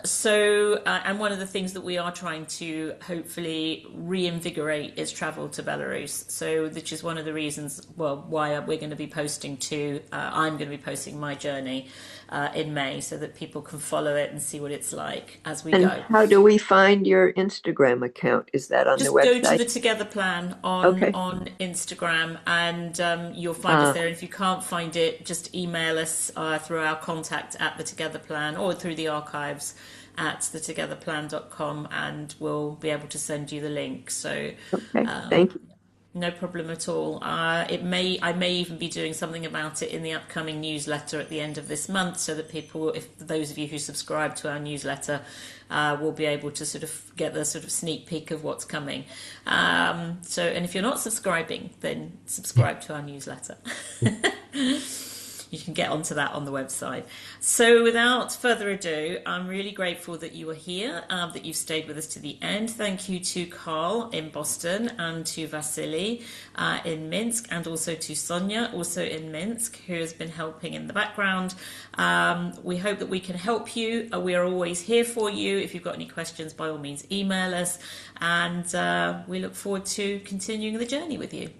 one of the things that we are trying to hopefully reinvigorate is travel to Belarus. So which is one of the reasons, why we're going to be posting I'm going to be posting my journey in May, so that people can follow it and see what it's like as we go. And how do we find your Instagram account? Is that on the website? Just go to the Together Plan on Instagram, and you'll find us there. And if you can't find it, just email us through our contact at the Together Plan, or through the archives at thetogetherplan.com, and we'll be able to send you the link. So thank you. No problem at all. I may even be doing something about it in the upcoming newsletter at the end of this month, so that people, if those of you who subscribe to our newsletter, will be able to sort of get the sort of sneak peek of what's coming. And if you're not subscribing, then subscribe to our newsletter. You can get onto that on the website. So without further ado, I'm really grateful that you are here, that you've stayed with us to the end. Thank you to Carl in Boston, and to Vasily in Minsk, and also to Sonia, also in Minsk, who has been helping in the background. We hope that we can help you. We are always here for you. If you've got any questions, by all means, email us. And we look forward to continuing the journey with you.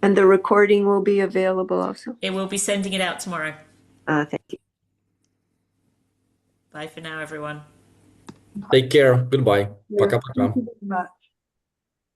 And the recording will be available also? It will be sending it out tomorrow. Thank you. Bye for now, everyone. Take care. Goodbye. Yeah, Пока-пока. thank you very much.